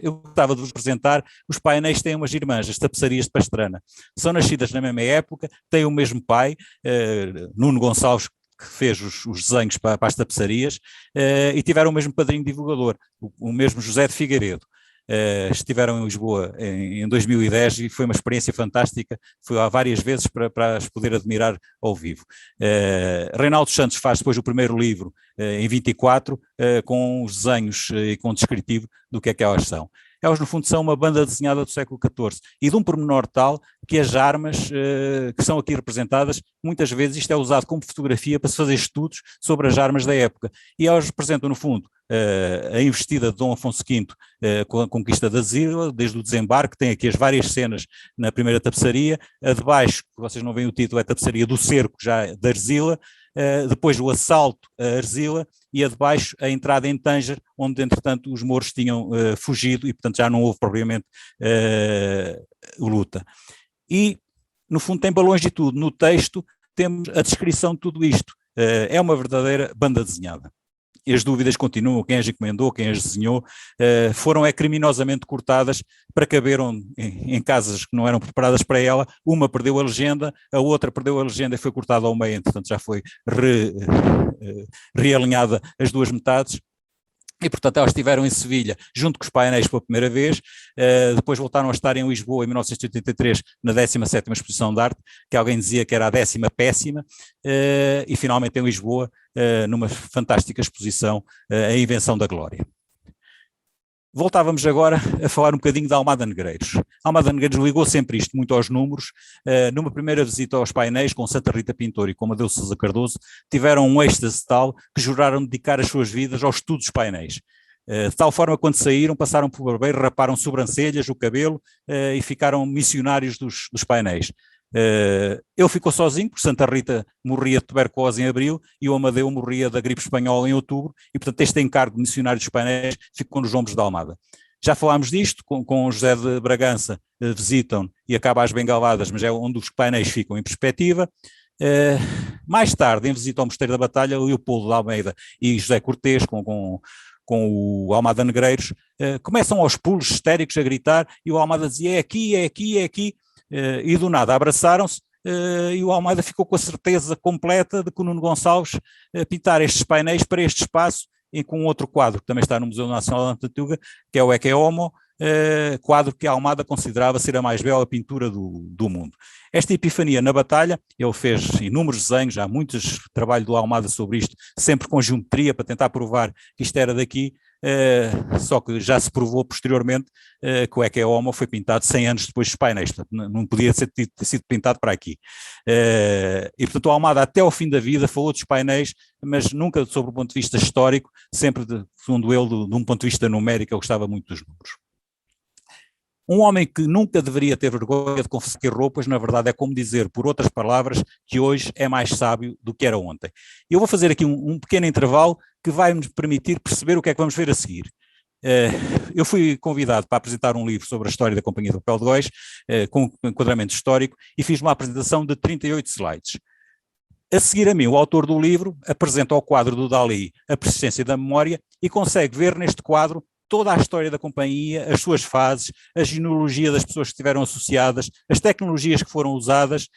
S1: eu gostava de vos apresentar, os painéis têm umas irmãs, as tapeçarias de Pastrana. São nascidas na mesma época, têm o mesmo pai, Nuno Gonçalves, que fez os desenhos para as tapeçarias, e tiveram o mesmo padrinho divulgador, o mesmo José de Figueiredo. estiveram em Lisboa em 2010 e foi uma experiência fantástica, fui lá várias vezes para as poder admirar ao vivo. Reinaldo Santos faz depois o primeiro livro em 24, com os desenhos e com o descritivo do que elas são. Elas, no fundo, são uma banda desenhada do século XIV e de um pormenor tal que as armas que são aqui representadas, muitas vezes isto é usado como fotografia para se fazer estudos sobre as armas da época. E elas representam, no fundo, a investida de Dom Afonso V com a conquista da Arzila, desde o desembarque, tem aqui as várias cenas na primeira tapeçaria, a de baixo, que vocês não veem o título, é a tapeçaria do cerco já da Arzila, depois o assalto a Arzila e a de baixo a entrada em Tânger, onde entretanto os mouros tinham fugido e portanto já não houve propriamente luta. E no fundo tem balões de tudo, no texto temos a descrição de tudo isto, é uma verdadeira banda desenhada. E as dúvidas continuam, quem as encomendou, quem as desenhou, foram criminosamente cortadas para caber em casas que não eram preparadas para ela. Uma perdeu a legenda, a outra perdeu a legenda e foi cortada ao meio, portanto já foi realinhada as duas metades. E, portanto, elas estiveram em Sevilha, junto com os painéis pela primeira vez, depois voltaram a estar em Lisboa em 1983, na 17ª Exposição de Arte, que alguém dizia que era a 10ª péssima, e finalmente em Lisboa, numa fantástica exposição, A Invenção da Glória. Voltávamos agora a falar um bocadinho da Almada Negreiros. A Almada Negreiros ligou sempre isto muito aos números. Numa primeira visita aos painéis, com Santa Rita Pintor e com Amadeu Sousa Cardoso, tiveram um êxtase tal que juraram dedicar as suas vidas aos estudos dos painéis. De tal forma, quando saíram, passaram por barbeiro, raparam sobrancelhas, o cabelo e ficaram missionários dos painéis. Ele ficou sozinho, porque Santa Rita morria de tuberculose em abril e o Amadeu morria da gripe espanhola em outubro, e portanto este encargo de missionário dos painéis ficou nos ombros da Almada. Já falámos disto, com José de Bragança, visitam e acaba às bengaladas, mas é onde os painéis ficam em perspectiva. Mais tarde, em visita ao Mosteiro da Batalha, Leopoldo de Almeida e José Cortês, com o Almada Negreiros, começam aos pulos histéricos a gritar, e o Almada dizia é aqui, é aqui, é aqui. E do nada abraçaram-se e o Almeida ficou com a certeza completa de que o Nuno Gonçalves pintar estes painéis para este espaço, e com outro quadro que também está no Museu Nacional de Antatuga, que é o Ecce Homo, quadro que a Almada considerava ser a mais bela pintura do mundo. Esta epifania na batalha, ele fez inúmeros desenhos, há muitos trabalhos do Almada sobre isto, sempre com geometria para tentar provar que isto era daqui, só que já se provou posteriormente que o Ecce Homo foi pintado 100 anos depois dos painéis, portanto não podia ter sido pintado para aqui. E portanto o Almada até ao fim da vida falou dos painéis, mas nunca sobre o ponto de vista histórico, sempre, segundo ele, de um ponto de vista numérico, ele gostava muito dos números. Um homem que nunca deveria ter vergonha de confessar que roupas, na verdade é como dizer, por outras palavras, que hoje é mais sábio do que era ontem. Eu vou fazer aqui um pequeno intervalo que vai-nos permitir perceber o que é que vamos ver a seguir. Eu fui convidado para apresentar um livro sobre a história da Companhia do Papel de Góis, com um enquadramento histórico, e fiz uma apresentação de 38 slides. A seguir a mim, o autor do livro apresenta ao quadro do Dalí A Persistência da Memória e consegue ver neste quadro toda a história da companhia, as suas fases, a genealogia das pessoas que estiveram associadas, as tecnologias que foram usadas,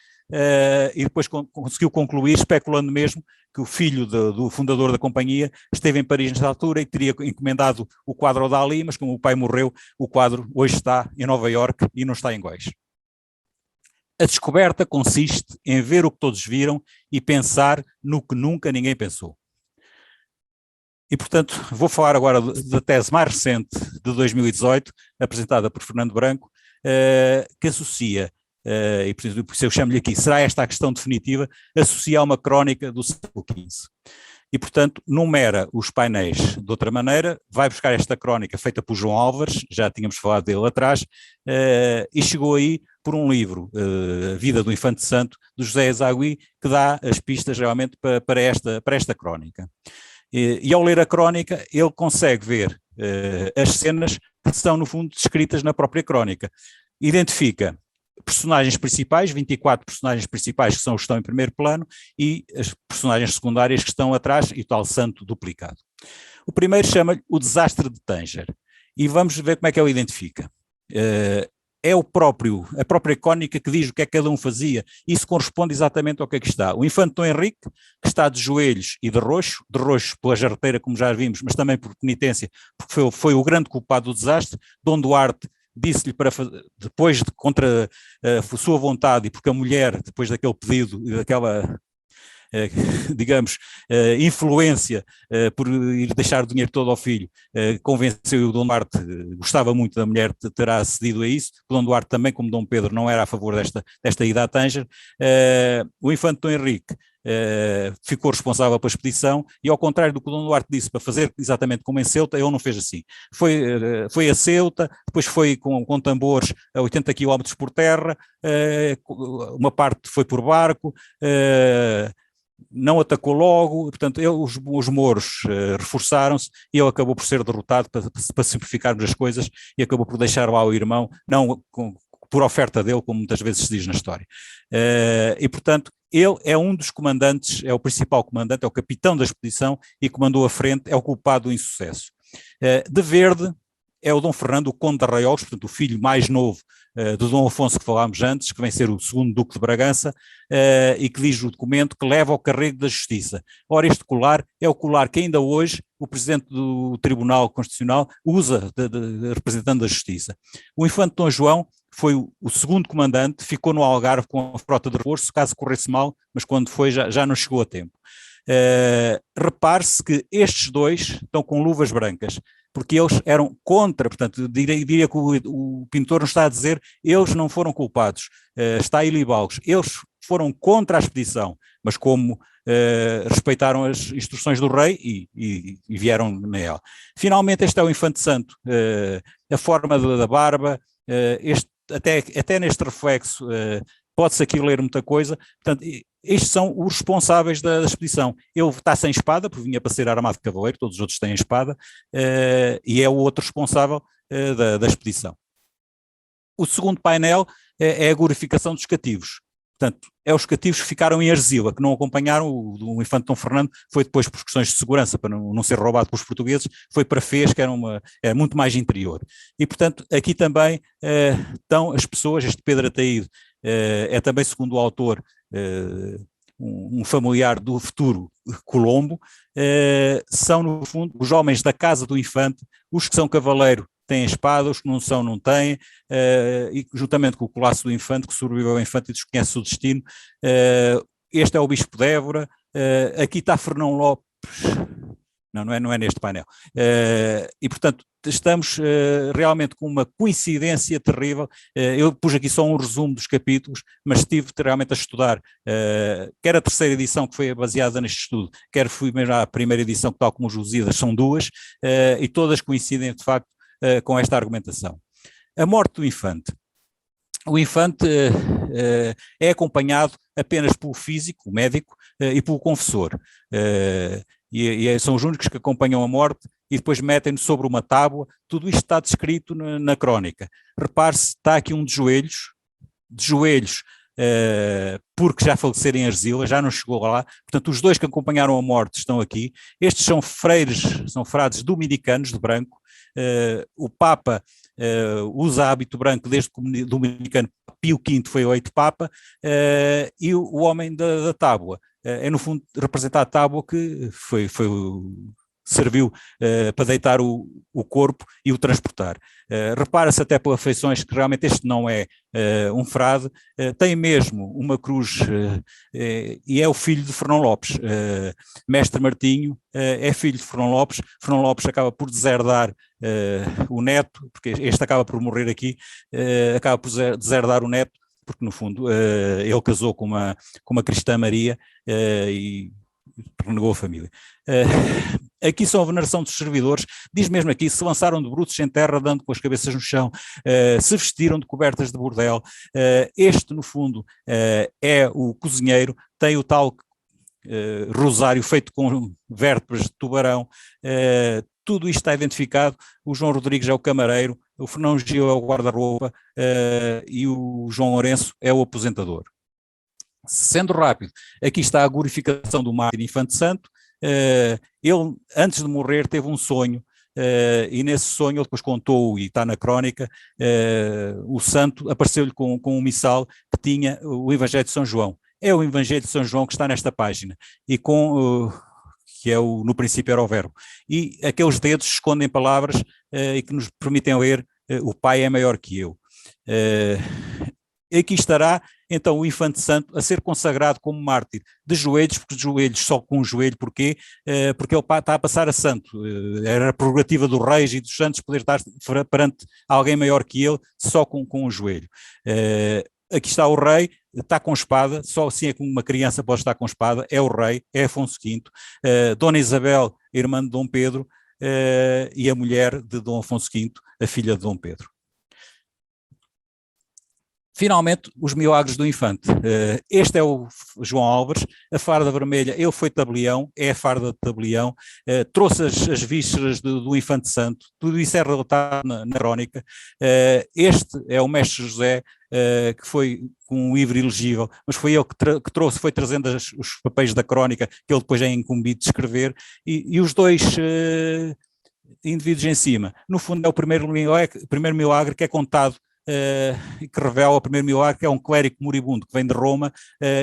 S1: e depois conseguiu concluir, especulando mesmo, que o filho do fundador da companhia esteve em Paris nesta altura e teria encomendado o quadro ao Dalí, mas como o pai morreu, o quadro hoje está em Nova Iorque e não está em Góis. A descoberta consiste em ver o que todos viram e pensar no que nunca ninguém pensou. E, portanto, vou falar agora da tese mais recente de 2018, apresentada por Fernando Branco, que associa, e por isso eu chamo-lhe aqui, será esta a questão definitiva, associa a uma crónica do século XV. E, portanto, numera os painéis de outra maneira, vai buscar esta crónica feita por João Álvares, já tínhamos falado dele atrás, e chegou aí por um livro, A Vida do Infante Santo, do José Ezagui, que dá as pistas realmente para esta crónica. E ao ler a crónica, ele consegue ver as cenas que são, no fundo, descritas na própria crónica. Identifica personagens principais, 24 personagens principais que são os que estão em primeiro plano, e as personagens secundárias que estão atrás, e o tal santo duplicado. O primeiro chama-lhe o desastre de Tânger, e vamos ver como é que ele identifica. é a própria crónica que diz o que é que cada um fazia. Isso corresponde exatamente ao que é que está. O infante Dom Henrique, que está de joelhos e de roxo pela jarreteira, como já vimos, mas também por penitência, porque foi o grande culpado do desastre. Dom Duarte disse-lhe depois de contra a sua vontade, e porque a mulher, depois daquele pedido e daquela digamos, influência por ir deixar o dinheiro todo ao filho, convenceu o Dom Duarte, gostava muito da mulher, terá cedido a isso. O Dom Duarte também, como Dom Pedro, não era a favor desta ida a Tanger. O infante Dom Henrique ficou responsável pela expedição e, ao contrário do que o Dom Duarte disse para fazer exatamente como em Ceuta, ele não fez assim. Foi a Ceuta, depois foi com tambores a 80 km por terra, uma parte foi por barco, não atacou logo, portanto os mouros reforçaram-se e ele acabou por ser derrotado para simplificarmos as coisas e acabou por deixar lá o irmão, não por oferta dele, como muitas vezes se diz na história. E portanto ele é um dos comandantes, é o principal comandante, é o capitão da expedição e comandou a frente, é o culpado do insucesso. De verde é o Dom Fernando, o conde de Arraiolos, portanto o filho mais novo do Dom Afonso que falámos antes, que vem ser o segundo Duque de Bragança, e que diz o documento que leva ao carrego da justiça. Ora, este colar é o colar que ainda hoje o Presidente do Tribunal Constitucional usa de representante da justiça. O infante Dom João foi o segundo comandante, ficou no Algarve com a frota de reforço, caso corresse mal, mas quando foi já não chegou a tempo. Repare-se que estes dois estão com luvas brancas, porque eles eram contra, portanto, diria que o pintor não está a dizer, eles não foram culpados, está a ilibá-los, eles foram contra a expedição, mas como respeitaram as instruções do rei e vieram nela. Finalmente este é o Infante Santo, a forma da barba, até neste reflexo pode-se aqui ler muita coisa, portanto, estes são os responsáveis da expedição. Ele está sem espada, porque vinha para ser armado de cavaleiro, todos os outros têm espada, e é o outro responsável da expedição. O segundo painel é a glorificação dos cativos. Portanto, é os cativos que ficaram em Argila, que não acompanharam o infante Dom Fernando, foi depois por questões de segurança, para não ser roubado pelos portugueses, foi para Fez, que era muito mais interior. E, portanto, aqui também estão as pessoas, este Pedro Ataíde é também, segundo o autor, um familiar do futuro Colombo, são, no fundo, os homens da casa do infante, os que são cavaleiro têm espada, os que não são não têm, e juntamente com o colasso do infante, que sobreviveu ao infante e desconhece o destino. Este é o bispo de Évora, aqui está Fernão Lopes, não é neste painel, e portanto estamos realmente com uma coincidência terrível. Eu pus aqui só um resumo dos capítulos, mas estive realmente a estudar, quer a terceira edição que foi baseada neste estudo, quer fui mesmo à primeira edição, que tal como os Lusíadas são duas, e todas coincidem de facto com esta argumentação. A morte do infante. O infante é acompanhado apenas pelo físico, o médico, e pelo confessor, e são os únicos que acompanham a morte e depois metem-no sobre uma tábua. Tudo isto está descrito na crónica. Repare-se, está aqui um de joelhos, porque já faleceram em Argila, já não chegou lá, portanto os dois que acompanharam a morte estão aqui. Estes são frades dominicanos de branco. O Papa usa hábito branco desde que o dominicano Pio V foi eleito Papa, e o homem da tábua é no fundo representar a tábua que serviu para deitar o corpo e o transportar. Repara-se até pelas feições que realmente este não é um frade, tem mesmo uma cruz, e é o filho de Fernão Lopes. Mestre Martinho é filho de Fernão Lopes acaba por deserdar o neto, porque este acaba por morrer aqui, acaba por deserdar o neto, porque no fundo ele casou com uma cristã Maria e renegou a família. Aqui são a veneração dos servidores, diz mesmo aqui, se lançaram de bruços em terra, dando com as cabeças no chão, se vestiram de cobertas de bordel. Este, no fundo, é o cozinheiro, tem o tal rosário feito com vértebras de tubarão, tudo isto está identificado. O João Rodrigues é o camareiro, o Fernão Gil é o guarda-roupa, e o João Lourenço é o aposentador. Sendo rápido, aqui está a glorificação do mártir Infante Santo. Ele, antes de morrer, teve um sonho e nesse sonho ele depois contou, e está na crónica, o santo apareceu-lhe com um missal que tinha o Evangelho de São João. É o Evangelho de São João que está nesta página, e que é no princípio era o verbo. E aqueles dedos escondem palavras e que nos permitem ler o Pai é maior que eu. Aqui estará então o Infante Santo a ser consagrado como mártir, de joelhos, porque de joelhos, só com um joelho, porquê? Porque ele está a passar a santo, era a prerrogativa dos reis e dos santos poder estar perante alguém maior que ele, só com um joelho. Aqui está o rei, está com espada, só assim é que uma criança pode estar com espada, é o rei, é Afonso V, Dona Isabel, irmã de Dom Pedro, e a mulher de Dom Afonso V, a filha de Dom Pedro. Finalmente, os milagres do infante. Este é o João Álvares, a farda vermelha, ele foi tabelião, é a farda de tabelião, trouxe as vísceras do infante santo, tudo isso é relatado na crónica. Este é o mestre José, que foi com um livro ilegível, mas foi ele que trouxe, foi trazendo os papéis da crónica, que ele depois é incumbido de escrever, e os dois indivíduos em cima. No fundo é o primeiro milagre que é contado, que revela o primeiro milagre, que é um clérigo moribundo que vem de Roma,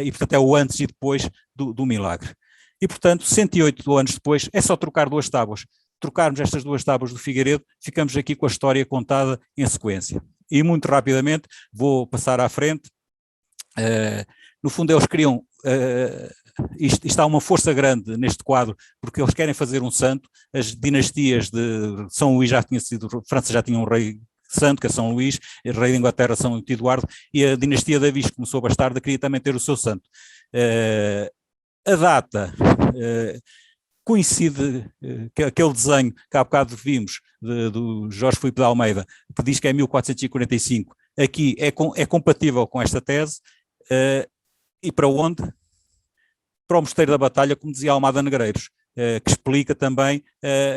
S1: e portanto é o antes e depois do milagre. E portanto, 108 anos depois, é só trocar duas tábuas. Trocarmos estas duas tábuas do Figueiredo, ficamos aqui com a história contada em sequência. E muito rapidamente, vou passar à frente. No fundo eles queriam, isto há uma força grande neste quadro, porque eles querem fazer um santo. As dinastias de São Luís já tinha sido, França já tinha um rei santo, que é São Luís, rei da Inglaterra, São Eduardo, e a dinastia da Viz, que começou bastarda, queria também ter o seu santo. A data coincide, que aquele desenho que há bocado vimos, do Jorge Filipe de Almeida, que diz que é 1445, aqui é compatível com esta tese, e para onde? Para o Mosteiro da Batalha, como dizia Almada Negreiros, que explica também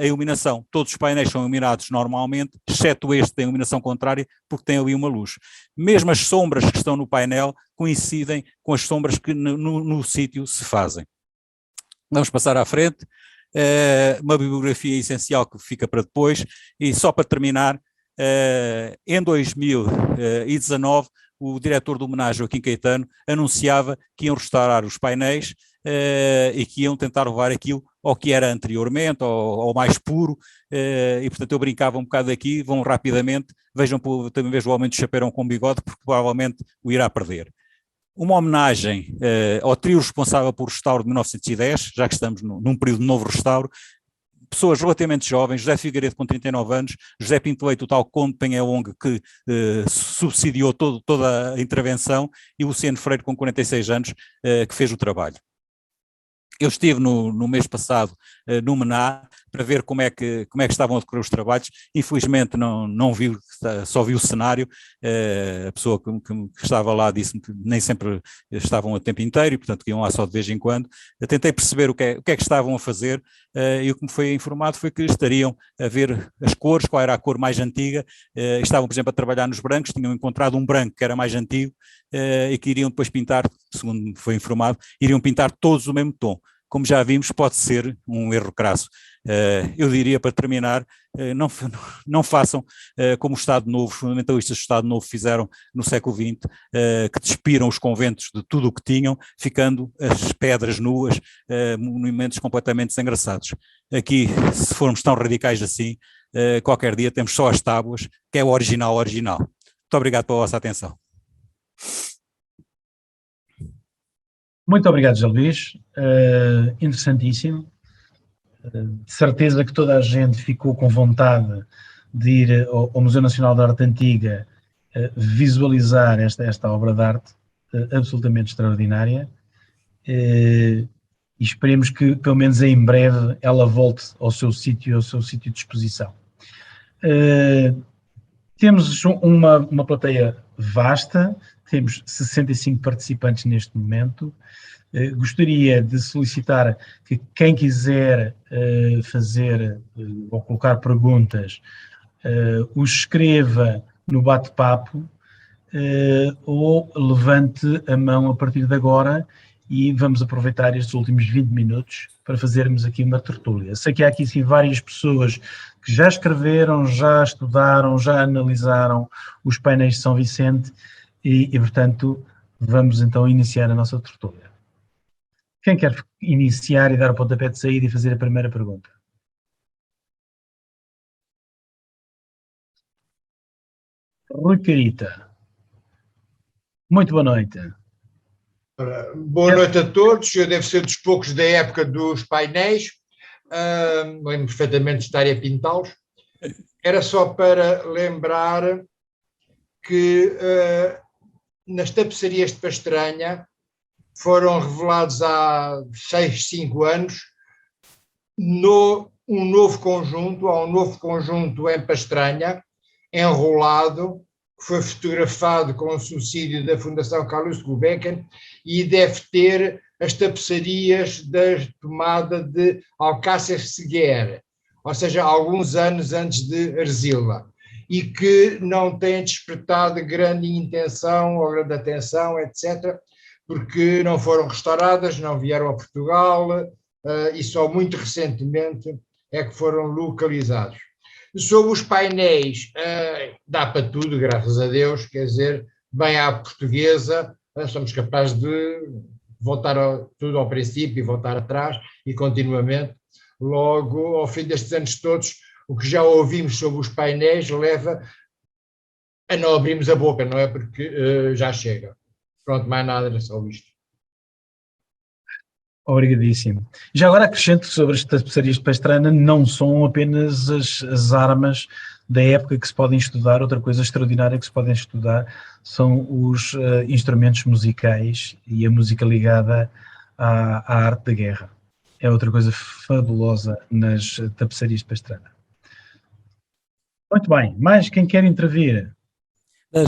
S1: a iluminação. Todos os painéis são iluminados normalmente, exceto este tem iluminação contrária, porque tem ali uma luz. Mesmo as sombras que estão no painel coincidem com as sombras que no sítio se fazem. Vamos passar à frente. Uma bibliografia essencial que fica para depois, e só para terminar, em 2019, o diretor do homenagem, Joaquim Caetano, anunciava que iam restaurar os painéis e que iam tentar levar aquilo ao que era anteriormente, ao mais puro, e portanto eu brincava um bocado aqui, vão rapidamente, vejam também vejo o Homem do Chapeirão com bigode, porque provavelmente o irá perder. Uma homenagem ao trio responsável por restauro de 1910, já que estamos num período de novo restauro, pessoas relativamente jovens, José Figueiredo com 39 anos, José Pinto Leite, o tal Conde Penhalong, que subsidiou toda a intervenção, e Luciano Freire com 46 anos, que fez o trabalho. Eu estive no mês passado no Mená para ver como é que estavam a decorrer os trabalhos. Infelizmente não vi, só vi o cenário. A pessoa que estava lá disse-me que nem sempre estavam a tempo inteiro e portanto iam lá só de vez em quando. Eu tentei perceber o que é que estavam a fazer, e o que me foi informado foi que estariam a ver as cores, qual era a cor mais antiga. Estavam, por exemplo, a trabalhar nos brancos, tinham encontrado um branco que era mais antigo, e que iriam depois pintar, segundo me foi informado, iriam pintar todos o mesmo tom. Como já vimos, pode ser um erro crasso. Eu diria, para terminar, não façam como o Estado Novo, os fundamentalistas do Estado Novo fizeram no século XX, que despiram os conventos de tudo o que tinham, ficando as pedras nuas, monumentos completamente desengraçados. Aqui, se formos tão radicais assim, qualquer dia temos só as tábuas, que é o original. Muito obrigado pela vossa atenção.
S2: Muito obrigado, José Luís. Interessantíssimo. De certeza que toda a gente ficou com vontade de ir ao Museu Nacional de Arte Antiga visualizar esta obra de arte absolutamente extraordinária. E esperemos que, pelo menos em breve, ela volte ao seu sítio de exposição. Temos uma plateia vasta, temos 65 participantes neste momento. Gostaria de solicitar que quem quiser fazer ou colocar perguntas, os escreva no bate-papo ou levante a mão a partir de agora e vamos aproveitar estes últimos 20 minutos para fazermos aqui uma tertúlia. Sei que há aqui sim várias pessoas que já escreveram, já estudaram, já analisaram os painéis de São Vicente e portanto, vamos então iniciar a nossa tertúlia. Quem quer iniciar e dar o pontapé de saída e fazer a primeira pergunta? Rui Carita. Muito boa noite.
S3: Boa noite a todos. Eu devo ser dos poucos da época dos painéis. Lembro perfeitamente de estar a pintá-los. Era só para lembrar que nas tapeçarias de Pastranha foram revelados há 6, 5 anos há um novo conjunto em Pastranha, enrolado, que foi fotografado com o subsídio da Fundação Carlos Gulbenkian e deve ter as tapeçarias da tomada de Alcácer Seguer, ou seja, alguns anos antes de Arzila, e que não tem despertado grande intenção ou grande atenção, etc., porque não foram restauradas, não vieram a Portugal e só muito recentemente é que foram localizados. Sobre os painéis, dá para tudo, graças a Deus, quer dizer, bem à portuguesa, somos capazes de voltar tudo ao princípio e voltar atrás e continuamente. Logo, ao fim destes anos todos, o que já ouvimos sobre os painéis leva a não abrirmos a boca, não é? Porque já chega. Pronto, mais nada, era só isto.
S2: Obrigadíssimo. Já agora acrescento sobre as tapeçarias de Pastrana, não são apenas as armas da época que se podem estudar, outra coisa extraordinária que se podem estudar são os instrumentos musicais e a música ligada à arte da guerra. É outra coisa fabulosa nas tapeçarias de Pastrana. Muito bem, mais quem quer intervir?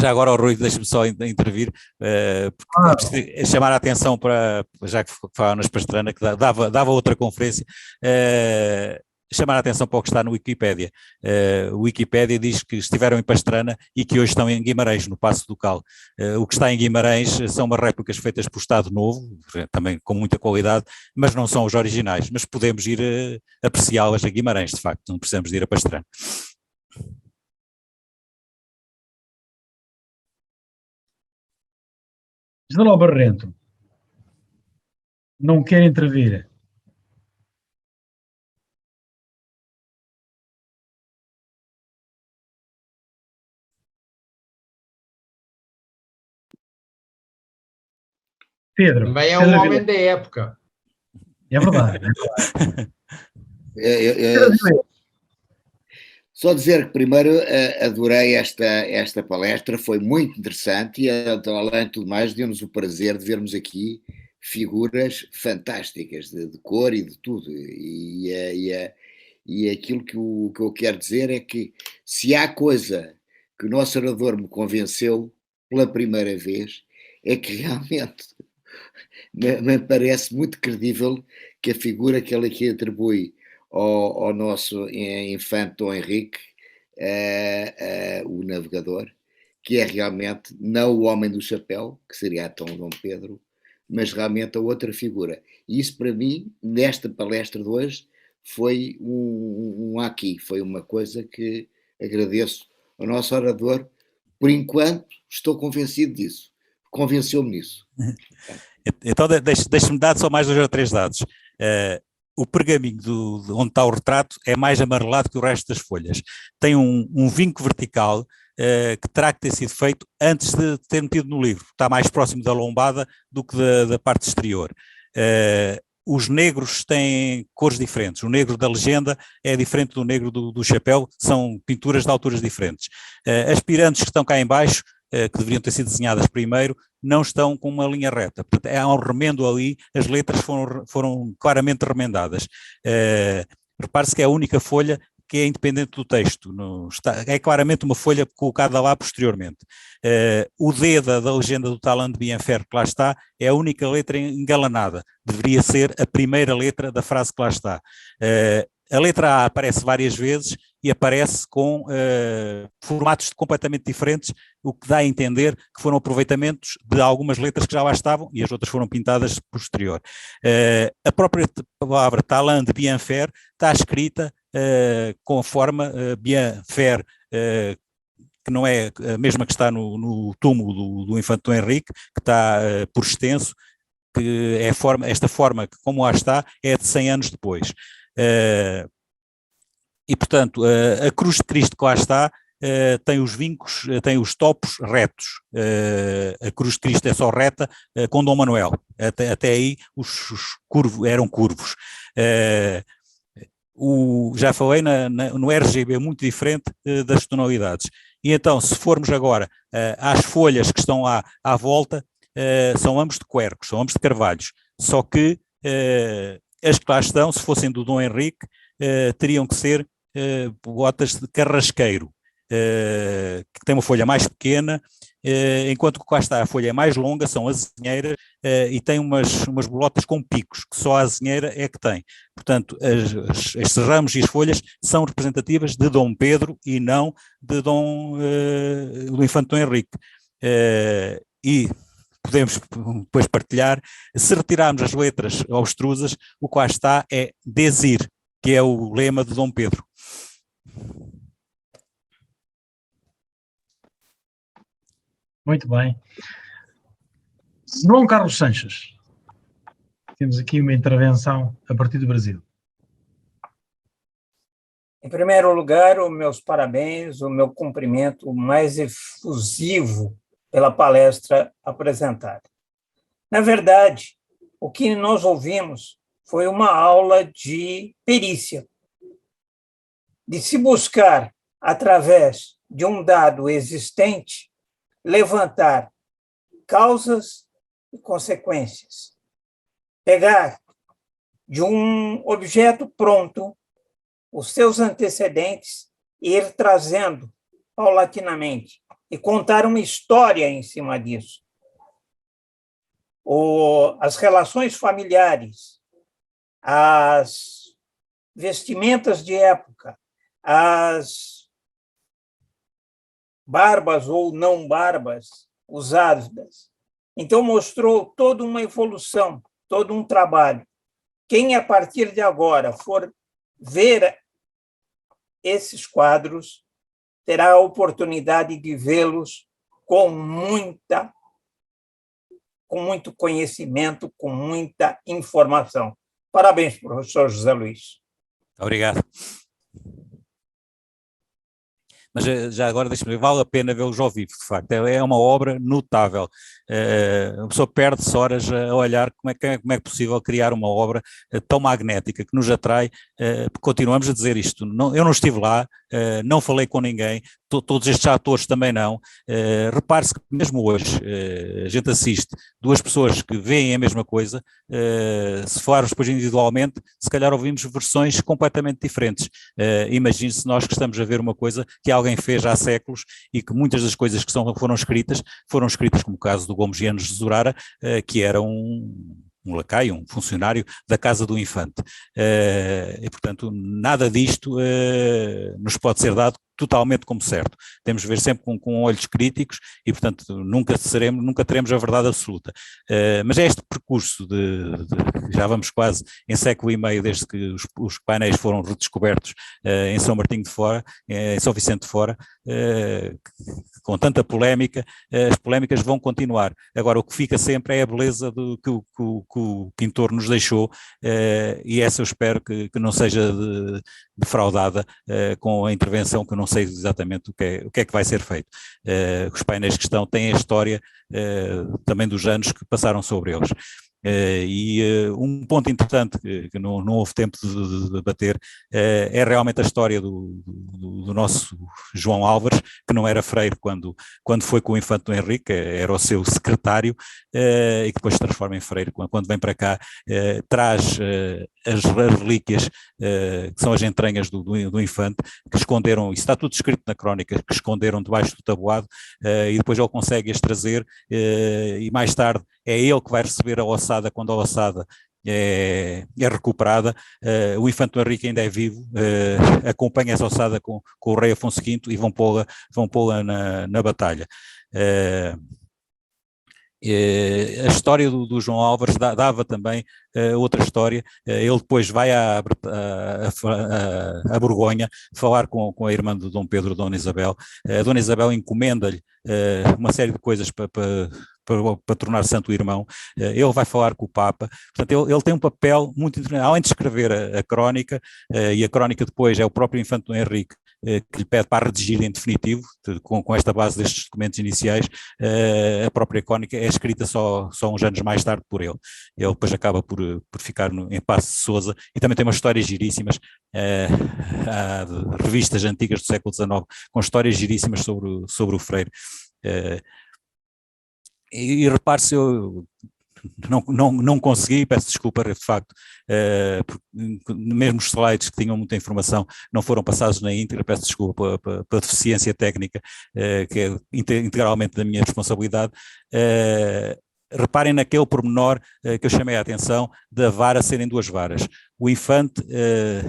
S1: Já agora, o Rui, deixa-me só intervir, porque é preciso chamar a atenção para, já que falaram nas Pastrana, que dava outra conferência, chamar a atenção para o que está no Wikipédia. O Wikipédia diz que estiveram em Pastrana e que hoje estão em Guimarães, no Paço do Cal. O que está em Guimarães são umas réplicas feitas por Estado Novo, também com muita qualidade, mas não são os originais, mas podemos ir apreciá-las a Guimarães, de facto, não precisamos de ir a Pastrana.
S2: General Barrento, não quer intervir? Pedro.
S3: Também é um homem da época.
S2: É verdade.
S4: Só dizer que primeiro adorei esta palestra, foi muito interessante e além de tudo mais deu-nos o prazer de vermos aqui figuras fantásticas de cor e de tudo e aquilo que eu quero dizer é que se há coisa que o nosso orador me convenceu pela primeira vez é que realmente me parece muito credível que a figura que ele aqui atribui ao nosso infante Dom Henrique, o navegador, que é realmente não o homem do chapéu, que seria então Dom Pedro, mas realmente a outra figura. E isso para mim, nesta palestra de hoje, foi um aqui, foi uma coisa que agradeço ao nosso orador. Por enquanto estou convencido disso, convenceu-me nisso.
S1: Então deixe-me dar só mais 2 ou 3 dados. O pergaminho onde está o retrato é mais amarelado que o resto das folhas. Tem um vinco vertical que terá que ter sido feito antes de ter metido no livro. Está mais próximo da lombada do que da parte exterior. Os negros têm cores diferentes. O negro da legenda é diferente do negro do chapéu, são pinturas de alturas diferentes. As pirantes que estão cá em baixo, que deveriam ter sido desenhadas primeiro, não estão com uma linha reta. Portanto, há um remendo ali, as letras foram claramente remendadas. Repare-se que é a única folha que é independente do texto. É claramente uma folha colocada lá posteriormente. O D da legenda do Talent de Bienfer, que lá está, é a única letra engalanada. Deveria ser a primeira letra da frase que lá está. A letra A aparece várias vezes e aparece com formatos completamente diferentes, o que dá a entender que foram aproveitamentos de algumas letras que já lá estavam e as outras foram pintadas posterior. A própria palavra talent de bien faire está escrita com a forma bien faire, que não é a mesma que está no túmulo do infante Dom Henrique, que está por extenso, que é esta forma que, como lá está, é de 100 anos depois. E, portanto, a cruz de Cristo que lá está tem os vincos, tem os topos retos. A cruz de Cristo é só reta com Dom Manuel. Até aí os curvos eram curvos. Já falei no RGB muito diferente das tonalidades. E então, se formos agora às folhas que estão lá à volta, são ambos de quercos, são ambos de carvalhos, só que as que lá estão, se fossem do Dom Henrique, teriam que ser botas de carrasqueiro, que tem uma folha mais pequena, enquanto que lá está a folha é mais longa, são azinheiras, e tem umas bolotas com picos, que só a azinheira é que tem. Portanto, estes ramos e as folhas são representativas de Dom Pedro e não do infante Dom Henrique. E podemos depois partilhar, se retirarmos as letras obstrusas, o que lá está é Desir, que é o lema de Dom Pedro.
S2: Muito bem. João Carlos Sanches, temos aqui uma intervenção a partir do Brasil.
S5: Em primeiro lugar, os meus parabéns, o meu cumprimento mais efusivo pela palestra apresentada. Na verdade, o que nós ouvimos foi uma aula de perícia, de se buscar, através de um dado existente, levantar causas e consequências. Pegar de um objeto pronto os seus antecedentes e ir trazendo paulatinamente e contar uma história em cima disso. As relações familiares, as vestimentas de época, as barbas ou não barbas usadas. Então, mostrou toda uma evolução, todo um trabalho. Quem, a partir de agora, for ver esses quadros, terá a oportunidade de vê-los com muito conhecimento, com muita informação. Parabéns, professor José Luís.
S1: Obrigado. Mas já agora, deixa-me ver, vale a pena vê-los ao vivo, de facto, é uma obra notável. A pessoa perde-se horas a olhar como é possível criar uma obra tão magnética, que nos atrai, porque continuamos a dizer isto, eu não estive lá, não falei com ninguém, todos estes atores também não. Repare-se que mesmo hoje a gente assiste duas pessoas que veem a mesma coisa, se falarmos depois individualmente, se calhar ouvimos versões completamente diferentes. Imagine-se nós que estamos a ver uma coisa que alguém fez há séculos e que muitas das coisas que foram escritas, como o caso do Gomes Gianos de Zurara, que era um lacaio, um funcionário da Casa do Infante. E, portanto, nada disto nos pode ser dado totalmente como certo. Temos de ver sempre com olhos críticos e, portanto, nunca teremos a verdade absoluta. Mas é este percurso já vamos quase em século e meio desde que os painéis foram redescobertos em São Martinho de Fora, em São Vicente de Fora, com tanta polémica, as polémicas vão continuar. Agora, o que fica sempre é a beleza que o pintor nos deixou, e essa eu espero que não seja defraudada com a intervenção, que eu não sei exatamente o que é que vai ser feito. Os painéis que estão têm a história também dos anos que passaram sobre eles. Um ponto importante que não houve tempo de debater é realmente a história do nosso João Álvares, que não era freire quando foi com o infante Dom Henrique, era o seu secretário, e que depois se transforma em freire quando vem para cá, traz as relíquias, que são as entranhas do infante, que esconderam, isso está tudo escrito na crónica, que esconderam debaixo do tabuado, e depois ele consegue as trazer, e mais tarde é ele que vai receber a ossada, quando a ossada é recuperada. O infante Henrique ainda é vivo, acompanha essa ossada com o rei Afonso V e vão pô-la na batalha. A história do João Álvares dava também outra história. Ele depois vai a Borgonha falar com a irmã de Dom Pedro, Dona Isabel. A Dona Isabel encomenda-lhe uma série de coisas para tornar santo o irmão. Ele vai falar com o Papa. Portanto, ele tem um papel muito interessante. Além de escrever a crónica, e a crónica depois é o próprio infante Dom Henrique que lhe pede para redigir em definitivo, com esta base destes documentos iniciais. A própria crónica é escrita só uns anos mais tarde por ele. Ele depois acaba por ficar em Paço de Sousa, e também tem umas histórias giríssimas. Há revistas antigas do século XIX com histórias giríssimas sobre o Freire. E repare-se, eu não consegui, peço desculpa, de facto, mesmo os slides que tinham muita informação não foram passados na íntegra, peço desculpa pela deficiência técnica, que é integralmente da minha responsabilidade. Reparem naquele pormenor que eu chamei a atenção, da vara serem duas varas, o infante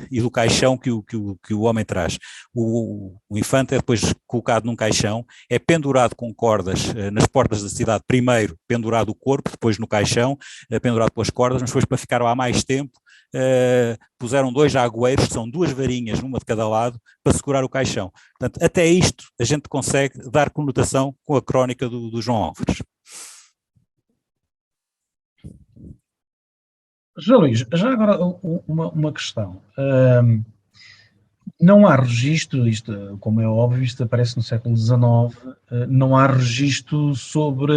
S1: e do caixão que o homem traz. O infante é depois colocado num caixão, é pendurado com cordas nas portas da cidade, primeiro pendurado o corpo, depois no caixão, pendurado pelas cordas, mas depois, para ficar lá mais tempo, puseram 2 agueiros, que são 2 varinhas, uma de cada lado, para segurar o caixão. Portanto, até isto a gente consegue dar conotação com a crónica do João Álvares.
S2: José Luís, já agora uma questão. Não há registro, isto, como é óbvio, isto aparece no século XIX, não há registro sobre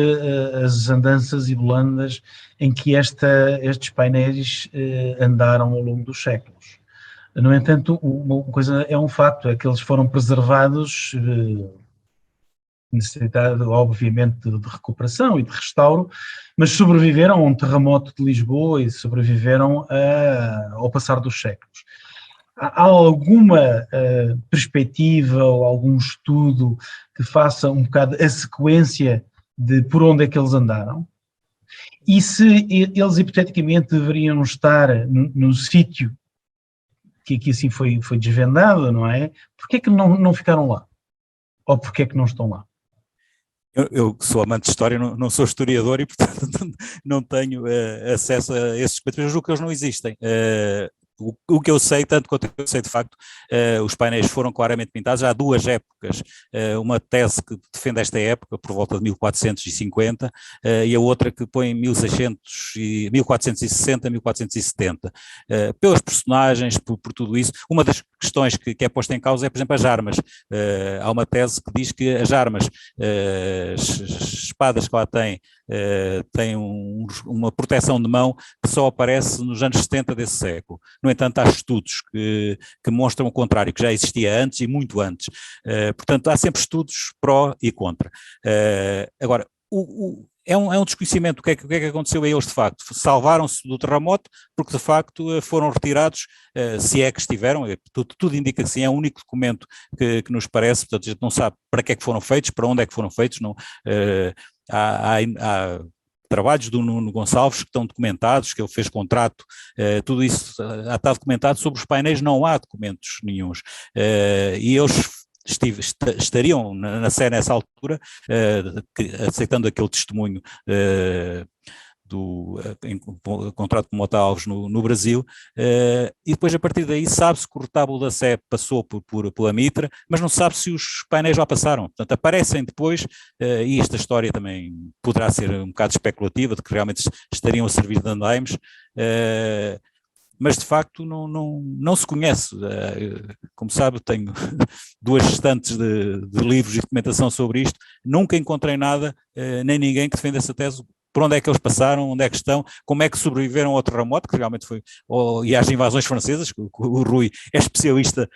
S2: as andanças e volandas em que estes painéis andaram ao longo dos séculos. No entanto, uma coisa é um facto, é que eles foram preservados, necessidade, obviamente, de recuperação e de restauro, mas sobreviveram a um terremoto de Lisboa e sobreviveram ao passar dos séculos. Há alguma perspectiva ou algum estudo que faça um bocado a sequência de por onde é que eles andaram? E se eles hipoteticamente deveriam estar no sítio que aqui assim foi desvendado, não é? Porquê é que não ficaram lá? Ou porquê é que não estão lá?
S1: Eu sou amante de história, não sou historiador e, portanto, não tenho acesso a esses documentos, mas julgo que eles não existem. O que eu sei, tanto quanto eu sei de facto, os painéis foram claramente pintados. Há 2 épocas, uma tese que defende esta época, por volta de 1450, e a outra que põe 1460, 1470. Pelos personagens, por tudo isso. Uma das questões que é posta em causa é, por exemplo, as armas. Há uma tese que diz que as armas, as espadas que lá têm uma proteção de mão que só aparece nos anos 70 desse século. No entanto, há estudos que mostram o contrário, que já existia antes e muito antes. Portanto, há sempre estudos pró e contra. Agora, é um desconhecimento do que é que aconteceu a eles de facto. Salvaram-se do terremoto porque de facto foram retirados, se é que estiveram, tudo indica que sim, é o único documento que nos parece, portanto a gente não sabe para que é que foram feitos, para onde é que foram feitos, não, há trabalhos do Nuno Gonçalves que estão documentados, que ele fez contrato, tudo isso está documentado. Sobre os painéis não há documentos nenhuns, e eles estariam na Sé nessa altura, aceitando aquele testemunho do contrato com Mota Alves no Brasil, e depois a partir daí sabe-se que o retábulo da Sé passou pela Mitra, mas não sabe se os painéis lá passaram. Portanto, aparecem depois, e esta história também poderá ser um bocado especulativa, de que realmente estariam a servir de andaimes, mas de facto não se conhece. Como sabe, tenho 2 estantes de livros e documentação sobre isto, nunca encontrei nada, nem ninguém que defenda essa tese. Por onde é que eles passaram, onde é que estão, como é que sobreviveram ao terremoto, que realmente foi, e às invasões francesas, que o Rui é especialista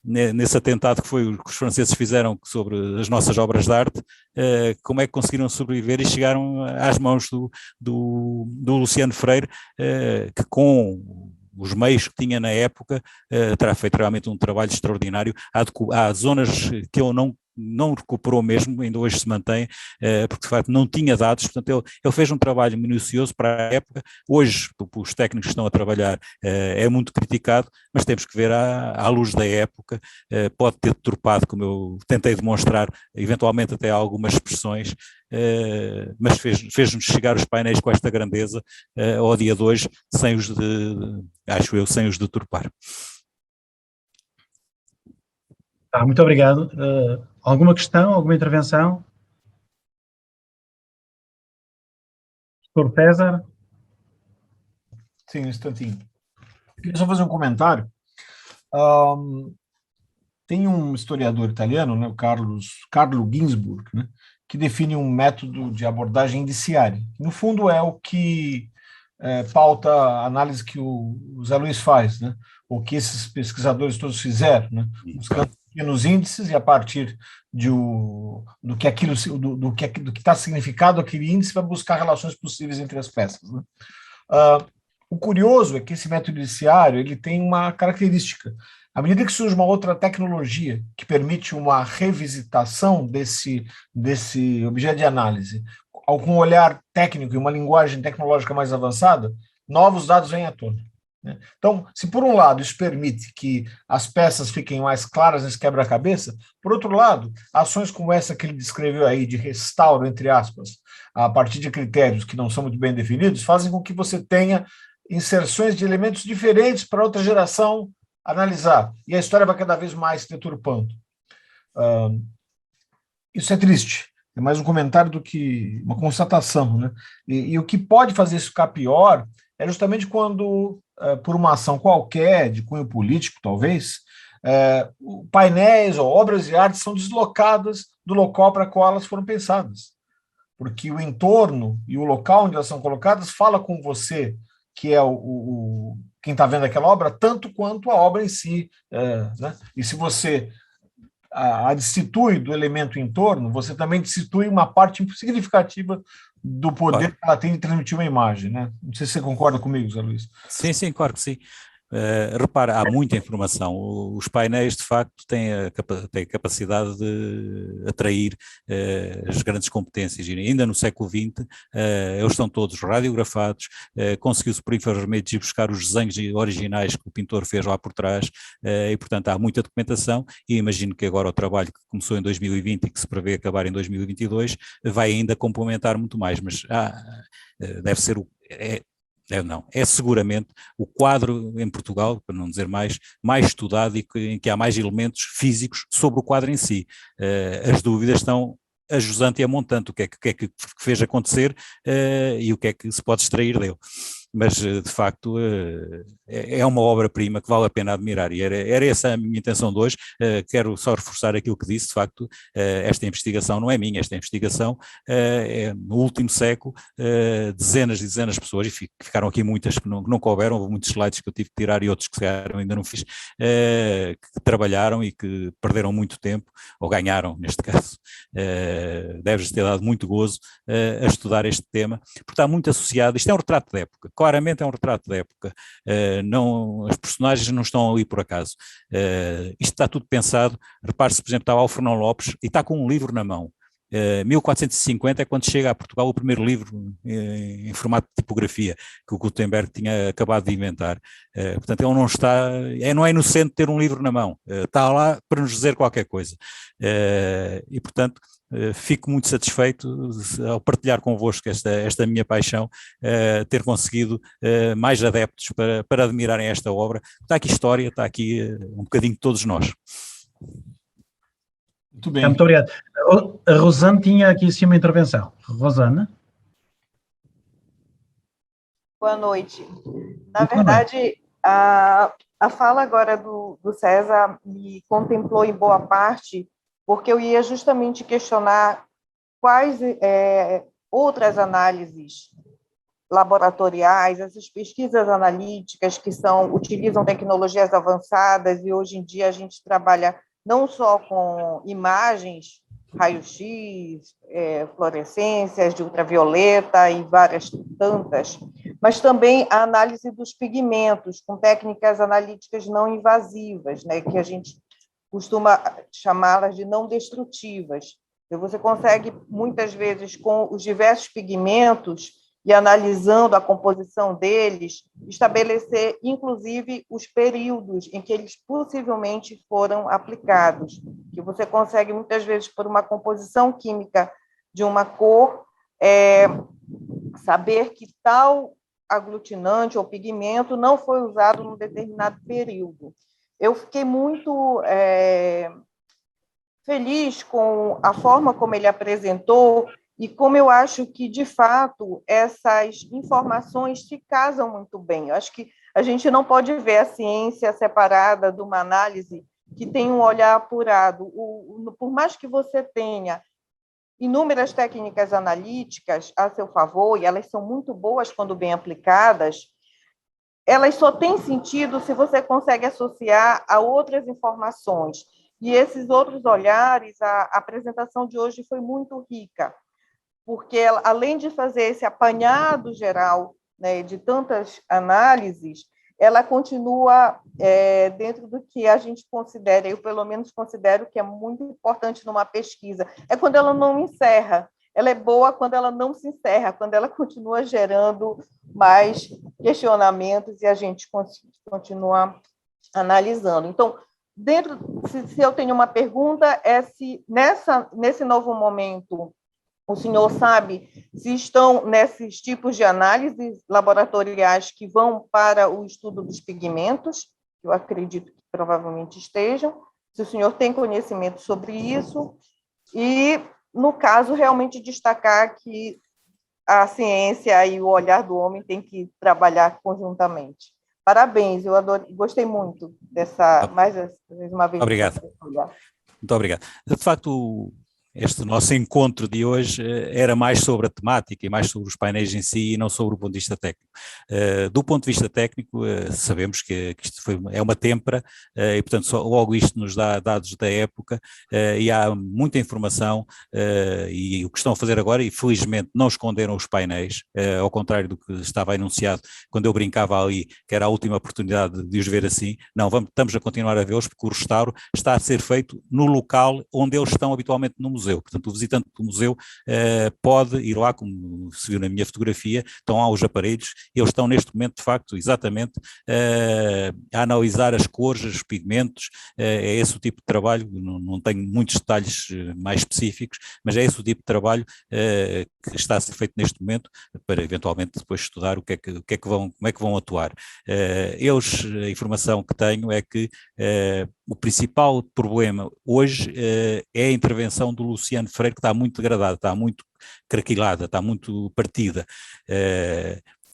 S1: nesse atentado que foi o que os franceses fizeram sobre as nossas obras de arte, como é que conseguiram sobreviver e chegaram às mãos do Luciano Freire, que com os meios que tinha na época terá feito realmente um trabalho extraordinário. Há zonas que eu não não recuperou mesmo, ainda hoje se mantém, porque de facto não tinha dados, portanto ele fez um trabalho minucioso para a época. Hoje os técnicos que estão a trabalhar é muito criticado, mas temos que ver à luz da época, pode ter deturpado, como eu tentei demonstrar, eventualmente até algumas expressões, mas fez-nos chegar os painéis com esta grandeza ao dia de hoje, acho eu, sem os deturpar.
S2: Muito obrigado. Alguma questão, alguma intervenção? Doutor César?
S6: Sim, um instantinho. Queria só fazer um comentário. Tem um historiador italiano, né, o Carlo Ginzburg, né, que define um método de abordagem indiciária. No fundo, é o que pauta a análise que o Zé Luiz faz, né, o que esses pesquisadores todos fizeram, né, buscando pequenos índices e a partir do que está significado aquele índice vai buscar relações possíveis entre as peças, né. O curioso é que esse método indiciário ele tem uma característica. À medida que surge uma outra tecnologia que permite uma revisitação desse objeto de análise, com um olhar técnico e uma linguagem tecnológica mais avançada, novos dados vêm à tona. Então, se por um lado isso permite que as peças fiquem mais claras nesse quebra-cabeça, por outro lado, ações como essa que ele descreveu aí, de restauro, entre aspas, a partir de critérios que não são muito bem definidos, fazem com que você tenha inserções de elementos diferentes para outra geração analisar, e a história vai cada vez mais se deturpando. Isso é triste, é mais um comentário do que uma constatação, né? E o que pode fazer isso ficar pior é justamente quando, por uma ação qualquer, de cunho político talvez, painéis ou obras de arte são deslocadas do local para qual elas foram pensadas, porque o entorno e o local onde elas são colocadas fala com você, que é quem está vendo aquela obra, tanto quanto a obra em si. Né? E se você a destitui do elemento entorno, você também destitui uma parte significativa do poder que ela tem de transmitir uma imagem. Né? Não sei se você concorda comigo, Zé Luiz.
S1: Sim, claro que sim. Repara, há muita informação. Os painéis, de facto, têm a capacidade de atrair as grandes competências. E ainda no século XX, eles estão todos radiografados, conseguiu-se por infrarrojos ir buscar os desenhos originais que o pintor fez lá por trás, e, portanto, há muita documentação, e imagino que agora o trabalho que começou em 2020 e que se prevê acabar em 2022 vai ainda complementar muito mais, mas deve ser é seguramente o quadro em Portugal, para não dizer mais estudado e em que há mais elementos físicos sobre o quadro em si. As dúvidas estão a jusante e a montante, o que é que fez acontecer e o que é que se pode extrair dele. Mas, de facto, é uma obra-prima que vale a pena admirar, e era essa a minha intenção de hoje. Quero só reforçar aquilo que disse. De facto, esta investigação não é minha, esta investigação é no último século, dezenas e dezenas de pessoas, e ficaram aqui muitas que não couberam, houve muitos slides que eu tive que tirar e outros que ainda não fiz, que trabalharam e que perderam muito tempo, ou ganharam, neste caso. Deves ter dado muito gozo a estudar este tema, porque está muito associado. Isto é um retrato da época, claramente é um retrato da época. As personagens não estão ali por acaso. Isto está tudo pensado. Repare-se, por exemplo, está lá o Fernão Lopes e está com um livro na mão. 1450 é quando chega a Portugal o primeiro livro em formato de tipografia que o Gutenberg tinha acabado de inventar. Portanto, ele não é inocente ter um livro na mão, está lá para nos dizer qualquer coisa. E, portanto, fico muito satisfeito ao partilhar convosco esta minha paixão, ter conseguido mais adeptos para admirarem esta obra. Está aqui história, está aqui um bocadinho de todos nós.
S6: Muito bem.
S2: Muito obrigado. A Rosana tinha aqui sim uma intervenção. Rosana?
S7: Boa noite. Na verdade, a fala agora do César me contemplou em boa parte, porque eu ia justamente questionar quais outras análises laboratoriais, essas pesquisas analíticas que utilizam tecnologias avançadas, e hoje em dia a gente trabalha não só com imagens, raio-x, fluorescências de ultravioleta e várias tantas, mas também a análise dos pigmentos, com técnicas analíticas não invasivas, né, que a gente costuma chamá-las de não destrutivas. Então, você consegue, muitas vezes, com os diversos pigmentos e analisando a composição deles, estabelecer, inclusive, os períodos em que eles possivelmente foram aplicados, que você consegue, muitas vezes, por uma composição química de uma cor, saber que tal aglutinante ou pigmento não foi usado num determinado período. Eu fiquei muito feliz com a forma como ele apresentou e como eu acho que, de fato, essas informações se casam muito bem. Eu acho que a gente não pode ver a ciência separada de uma análise que tem um olhar apurado. Por mais que você tenha inúmeras técnicas analíticas a seu favor, e elas são muito boas quando bem aplicadas, elas só têm sentido se você consegue associar a outras informações. E esses outros olhares, a apresentação de hoje foi muito rica, porque ela, além de fazer esse apanhado geral, né, de tantas análises, ela continua dentro do que a gente considera, eu pelo menos considero que é muito importante numa pesquisa, é quando ela não encerra. Ela é boa quando ela não se encerra, quando ela continua gerando mais questionamentos e a gente continua analisando. Então, se eu tenho uma pergunta, é se nesse novo momento o senhor sabe se estão nesses tipos de análises laboratoriais que vão para o estudo dos pigmentos, eu acredito que provavelmente estejam, se o senhor tem conhecimento sobre isso, e, no caso, realmente destacar que a ciência e o olhar do homem têm que trabalhar conjuntamente. Parabéns, eu gostei muito dessa, mais uma vez.
S1: Obrigado. Muito obrigado. De facto, este nosso encontro de hoje era mais sobre a temática e mais sobre os painéis em si e não sobre o ponto de vista técnico. Do ponto de vista técnico, sabemos que isto é uma têmpera e, portanto, logo isto nos dá dados da época e há muita informação e o que estão a fazer agora, e felizmente não esconderam os painéis, ao contrário do que estava enunciado quando eu brincava ali, que era a última oportunidade de os ver assim. Não, estamos a continuar a vê-los porque o restauro está a ser feito no local onde eles estão habitualmente no museu. Portanto, o visitante do museu pode ir lá, como se viu na minha fotografia, estão lá os aparelhos, eles estão neste momento, de facto, exatamente, a analisar as cores, os pigmentos, é esse o tipo de trabalho, não tenho muitos detalhes mais específicos, mas é esse o tipo de trabalho que está a ser feito neste momento, para eventualmente depois estudar como é que vão atuar. A informação que tenho é que o principal problema hoje é a intervenção do Luciano Freire, que está muito degradada, está muito craquilada, está muito partida,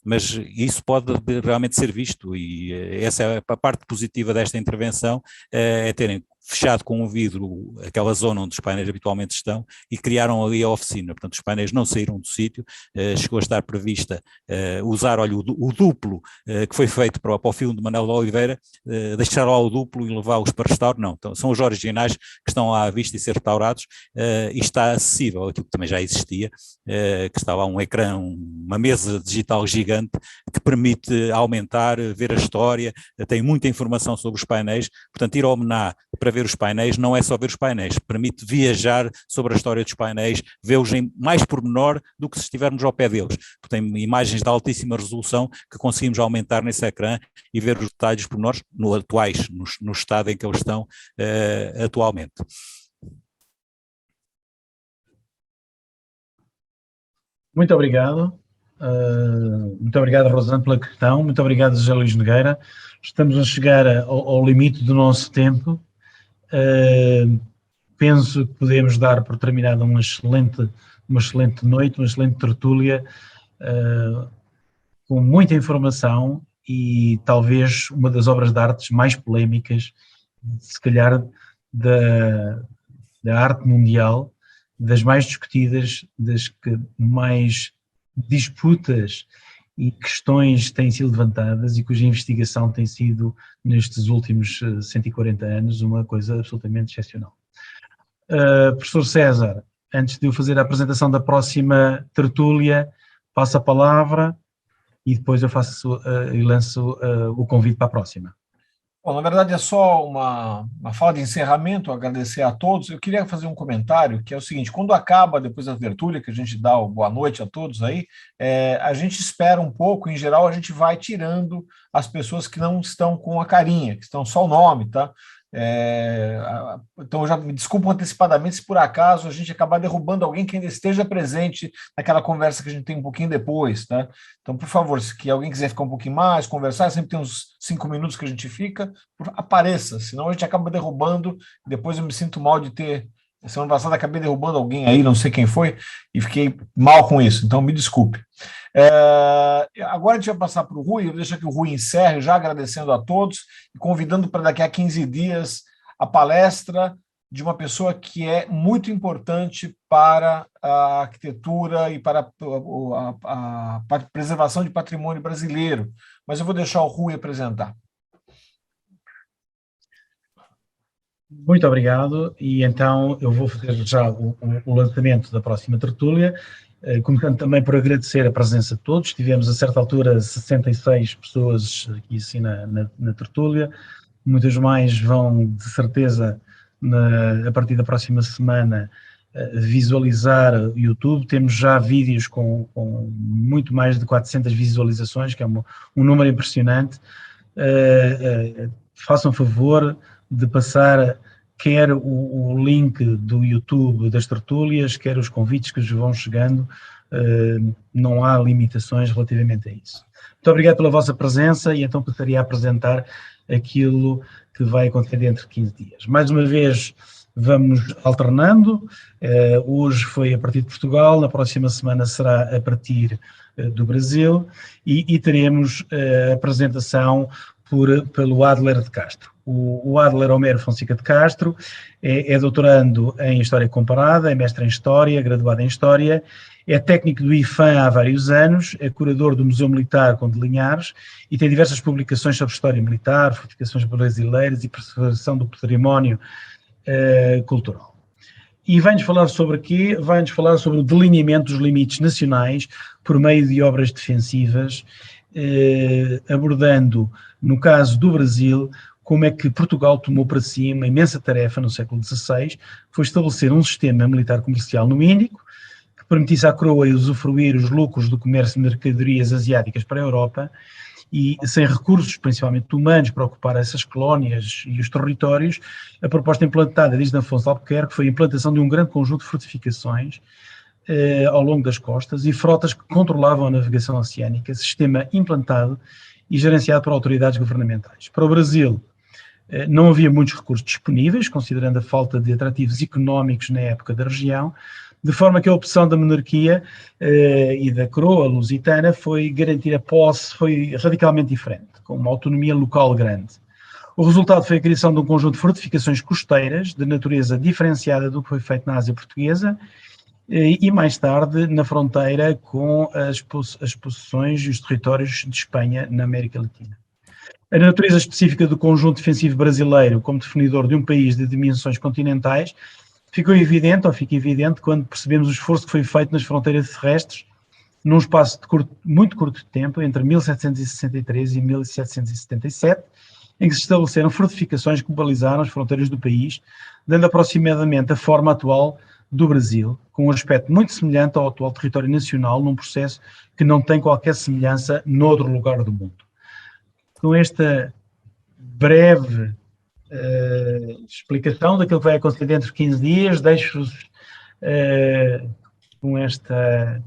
S1: mas isso pode realmente ser visto e essa é a parte positiva desta intervenção, é terem fechado com um vidro aquela zona onde os painéis habitualmente estão e criaram ali a oficina. Portanto, os painéis não saíram do sítio, chegou a estar prevista usar, olha, o duplo que foi feito para o filme de Manuel de Oliveira, deixar lá o duplo e levá-los para restauro, não. Então, são os originais que estão lá à vista e ser restaurados e está acessível, aquilo que também já existia, que está lá um ecrã, uma mesa digital gigante que permite aumentar, ver a história, tem muita informação sobre os painéis, portanto, ir ao MNA para ver os painéis não é só ver os painéis, permite viajar sobre a história dos painéis, vê-los em mais pormenor do que se estivermos ao pé deles, porque tem imagens de altíssima resolução que conseguimos aumentar nesse ecrã e ver os detalhes pormenores atuais, no estado em que eles estão atualmente.
S2: Muito obrigado. Muito obrigado, Rosana, pela questão. Muito obrigado, José Luís Nogueira. Estamos a chegar ao limite do nosso tempo. Penso que podemos dar por terminada uma excelente noite, uma excelente tertúlia, com muita informação e talvez uma das obras de artes mais polémicas, se calhar, da arte mundial, das mais discutidas, das que mais disputas e questões têm sido levantadas e cuja investigação tem sido, nestes últimos 140 anos, uma coisa absolutamente excepcional. Professor César, antes de eu fazer a apresentação da próxima tertúlia, passo a palavra e depois eu lanço o convite para a próxima.
S6: Bom, na verdade é só uma fala de encerramento, agradecer a todos. Eu queria fazer um comentário, que é o seguinte: quando acaba, depois da tertúlia, que a gente dá o boa noite a todos aí, a gente espera um pouco, em geral a gente vai tirando as pessoas que não estão com a carinha, que estão só o nome, tá? Então eu já me desculpo antecipadamente se por acaso a gente acabar derrubando alguém que ainda esteja presente naquela conversa que a gente tem um pouquinho depois, tá? Então, por favor, se alguém quiser ficar um pouquinho mais, conversar, sempre tem uns 5 minutos que a gente fica, apareça, senão a gente acaba derrubando, depois eu me sinto mal de ter, semana passada acabei derrubando alguém aí, não sei quem foi, e fiquei mal com isso, então me desculpe. Agora a gente vai passar para o Rui, eu vou deixar que o Rui encerre, já agradecendo a todos e convidando para daqui a 15 dias a palestra de uma pessoa que é muito importante para a arquitetura e para a preservação de patrimônio brasileiro. Mas eu vou deixar o Rui apresentar.
S2: Muito obrigado, e então eu vou fazer já o lançamento da próxima tertúlia, começando também por agradecer a presença de todos. Tivemos a certa altura 66 pessoas aqui assim na tertúlia, muitas mais vão de certeza a partir da próxima semana visualizar o YouTube. Temos já vídeos com muito mais de 400 visualizações, que é um número impressionante. Façam favor de passar quer o link do YouTube das tertúlias, quer os convites que vão chegando, não há limitações relativamente a isso. Muito obrigado pela vossa presença, e então passaria a apresentar aquilo que vai acontecer dentro de 15 dias. Mais uma vez, vamos alternando. Hoje foi a partir de Portugal, na próxima semana será a partir do Brasil, e teremos a apresentação pelo Adler de Castro. O Adler Homero Fonseca de Castro é doutorando em História Comparada, é mestre em História, graduado em História, é técnico do IFAM há vários anos, é curador do Museu Militar Conde de Linhares e tem diversas publicações sobre História Militar, fortificações brasileiras e preservação do património cultural. E vai-nos falar sobre quê? Vai-nos falar sobre o delineamento dos limites nacionais por meio de obras defensivas, abordando, no caso do Brasil, como é que Portugal tomou para si uma imensa tarefa no século XVI, foi estabelecer um sistema militar comercial no Índico, que permitisse à coroa usufruir os lucros do comércio de mercadorias asiáticas para a Europa, e sem recursos, principalmente humanos, para ocupar essas colónias e os territórios. A proposta implantada desde Afonso de Albuquerque foi a implantação de um grande conjunto de fortificações ao longo das costas e frotas que controlavam a navegação oceânica, sistema implantado e gerenciado por autoridades governamentais. Para o Brasil, não havia muitos recursos disponíveis, considerando a falta de atrativos económicos na época da região, de forma que a opção da monarquia e da coroa lusitana foi garantir a posse, foi radicalmente diferente, com uma autonomia local grande. O resultado foi a criação de um conjunto de fortificações costeiras, de natureza diferenciada do que foi feito na Ásia Portuguesa, e mais tarde na fronteira com as possessões e os territórios de Espanha na América Latina. A natureza específica do conjunto defensivo brasileiro como definidor de um país de dimensões continentais fica evidente quando percebemos o esforço que foi feito nas fronteiras terrestres num espaço de muito curto de tempo, entre 1763 e 1777, em que se estabeleceram fortificações que balizaram as fronteiras do país, dando aproximadamente a forma atual do Brasil, com um aspecto muito semelhante ao atual território nacional, num processo que não tem qualquer semelhança noutro lugar do mundo. Com esta breve explicação daquilo que vai acontecer dentro de 15 dias, deixo-vos com esta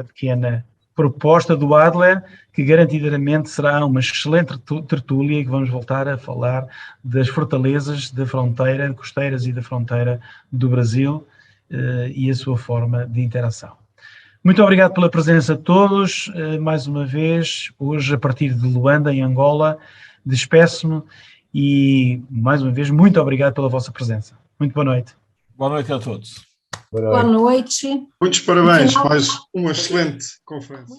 S2: pequena proposta do Adler, que garantidamente será uma excelente tertúlia, que vamos voltar a falar das fortalezas da fronteira, costeiras e da fronteira do Brasil e a sua forma de interação. Muito obrigado pela presença de todos, mais uma vez, hoje a partir de Luanda, em Angola. Despeço-me e, mais uma vez, muito obrigado pela vossa presença. Muito boa noite.
S6: Boa noite a todos.
S8: Boa noite.
S9: Muitos parabéns, mais uma excelente conferência.